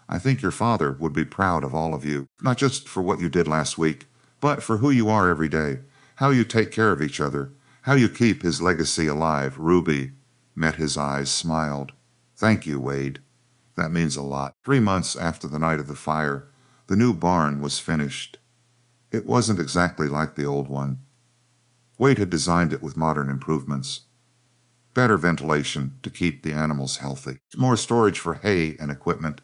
I think your father would be proud of all of you, not just for what you did last week, but for who you are every day, how you take care of each other, how you keep his legacy alive. Ruby met his eyes, smiled. Thank you, Wade. That means a lot. 3 months after the night of the fire, the new barn was finished. It wasn't exactly like the old one. Wade had designed it with modern improvements. Better ventilation to keep the animals healthy. More storage for hay and equipment.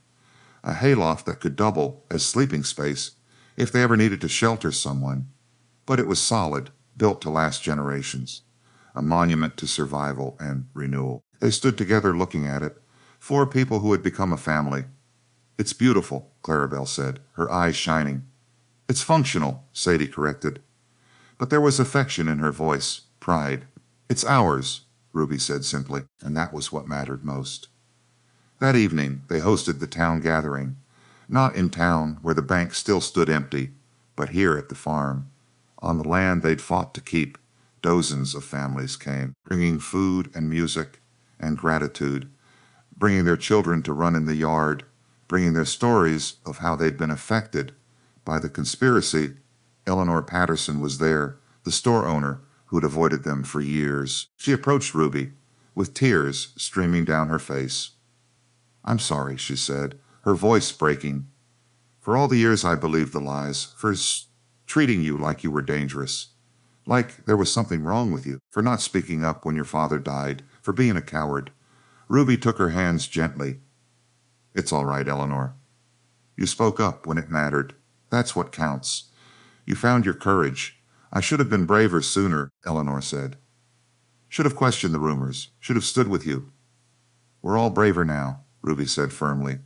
A hayloft that could double as sleeping space if they ever needed to shelter someone. But it was solid, built to last generations. A monument to survival and renewal. They stood together looking at it, 4 people who had become a family. It's beautiful, Clarabelle said, her eyes shining. It's functional, Sadie corrected. But there was affection in her voice, pride. It's ours, Ruby said simply, and that was what mattered most. That evening, they hosted the town gathering, not in town where the bank still stood empty, but here at the farm, on the land they'd fought to keep. Dozens of families came, bringing food and music and gratitude, bringing their children to run in the yard, bringing their stories of how they'd been affected by the conspiracy. Eleanor Patterson was there, the store owner who'd avoided them for years. She approached Ruby with tears streaming down her face. "I'm sorry," she said, her voice breaking. "For all the years I believed the lies, for treating you like you were dangerous, like there was something wrong with you, for not speaking up when your father died, for being a coward." Ruby took her hands gently. "It's all right, Eleanor. You spoke up when it mattered. That's what counts. You found your courage. I should have been braver sooner," Eleanor said. "Should have questioned the rumors. Should have stood with you." "We're all braver now," Ruby said firmly.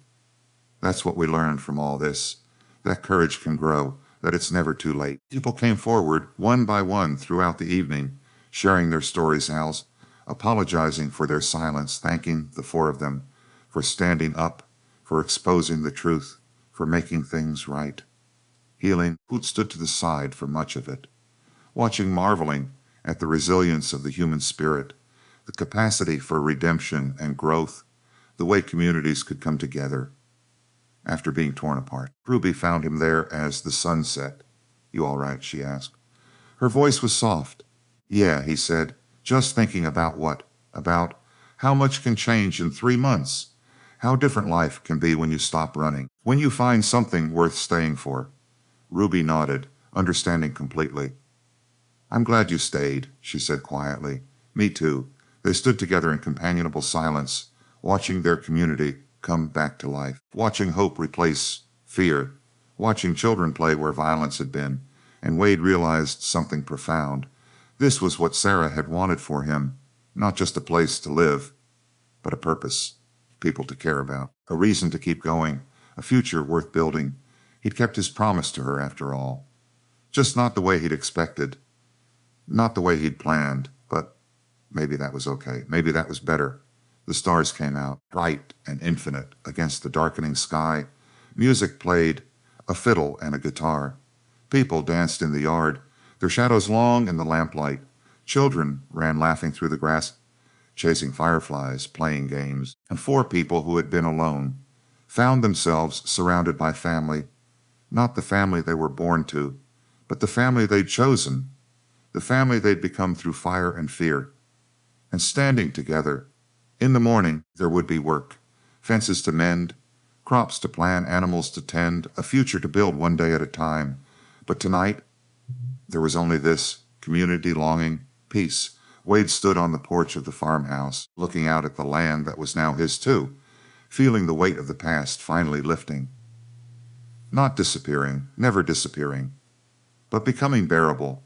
"That's what we learned from all this. That courage can grow, that it's never too late." People came forward one by one throughout the evening, sharing their stories, Hal's, apologizing for their silence, thanking the four of them for standing up, for exposing the truth, for making things right. Healing, who stood to the side for much of it, watching, marveling at the resilience of the human spirit, the capacity for redemption and growth, the way communities could come together after being torn apart. Ruby found him there as the sun set. "You all right?" she asked. Her voice was soft. "Yeah," he said, "just thinking about what? About how much can change in 3 months, how different life can be when you stop running, when you find something worth staying for." Ruby nodded, understanding completely. "I'm glad you stayed," she said quietly. "Me too." They stood together in companionable silence, watching their community come back to life, watching hope replace fear, watching children play where violence had been, and Wade realized something profound. This was what Sarah had wanted for him, not just a place to live, but a purpose, people to care about, a reason to keep going, a future worth building. He'd kept his promise to her after all. Just not the way he'd expected, not the way he'd planned, but maybe that was okay. Maybe that was better. The stars came out, bright and infinite, against the darkening sky. Music played, a fiddle and a guitar. People danced in the yard, their shadows long in the lamplight. Children ran laughing through the grass, chasing fireflies, playing games. And four people who had been alone found themselves surrounded by family, not the family they were born to, but the family they'd chosen, the family they'd become through fire and fear. And standing together, in the morning there would be work, fences to mend, crops to plant, animals to tend, a future to build one day at a time. But tonight there was only this: community, longing, peace. Wade stood on the porch of the farmhouse, looking out at the land that was now his too, feeling the weight of the past finally lifting. Not disappearing, never disappearing, but becoming bearable,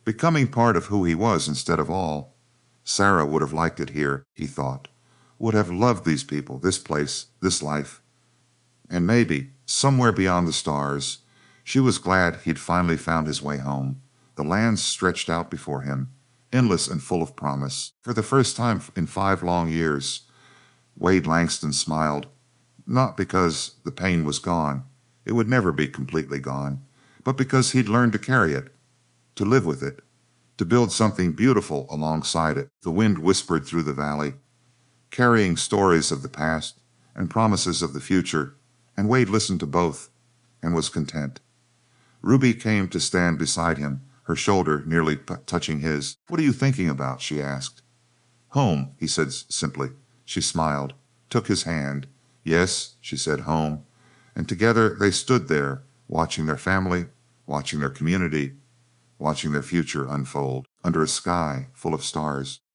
becoming part of who he was instead of all. Sarah would have liked it here, he thought, would have loved these people, this place, this life. And maybe, somewhere beyond the stars, she was glad he'd finally found his way home. The land stretched out before him, endless and full of promise. For the first time in 5 long years, Wade Langston smiled, not because the pain was gone, it would never be completely gone, but because he'd learned to carry it, to live with it, to build something beautiful alongside it. The wind whispered through the valley, carrying stories of the past and promises of the future, and Wade listened to both and was content. Ruby came to stand beside him, her shoulder nearly touching his. "What are you thinking about?" she asked. "Home," he said simply. She smiled, took his hand. "Yes," she said, "home." And together they stood there, watching their family, watching their community, watching their future unfold under a sky full of stars.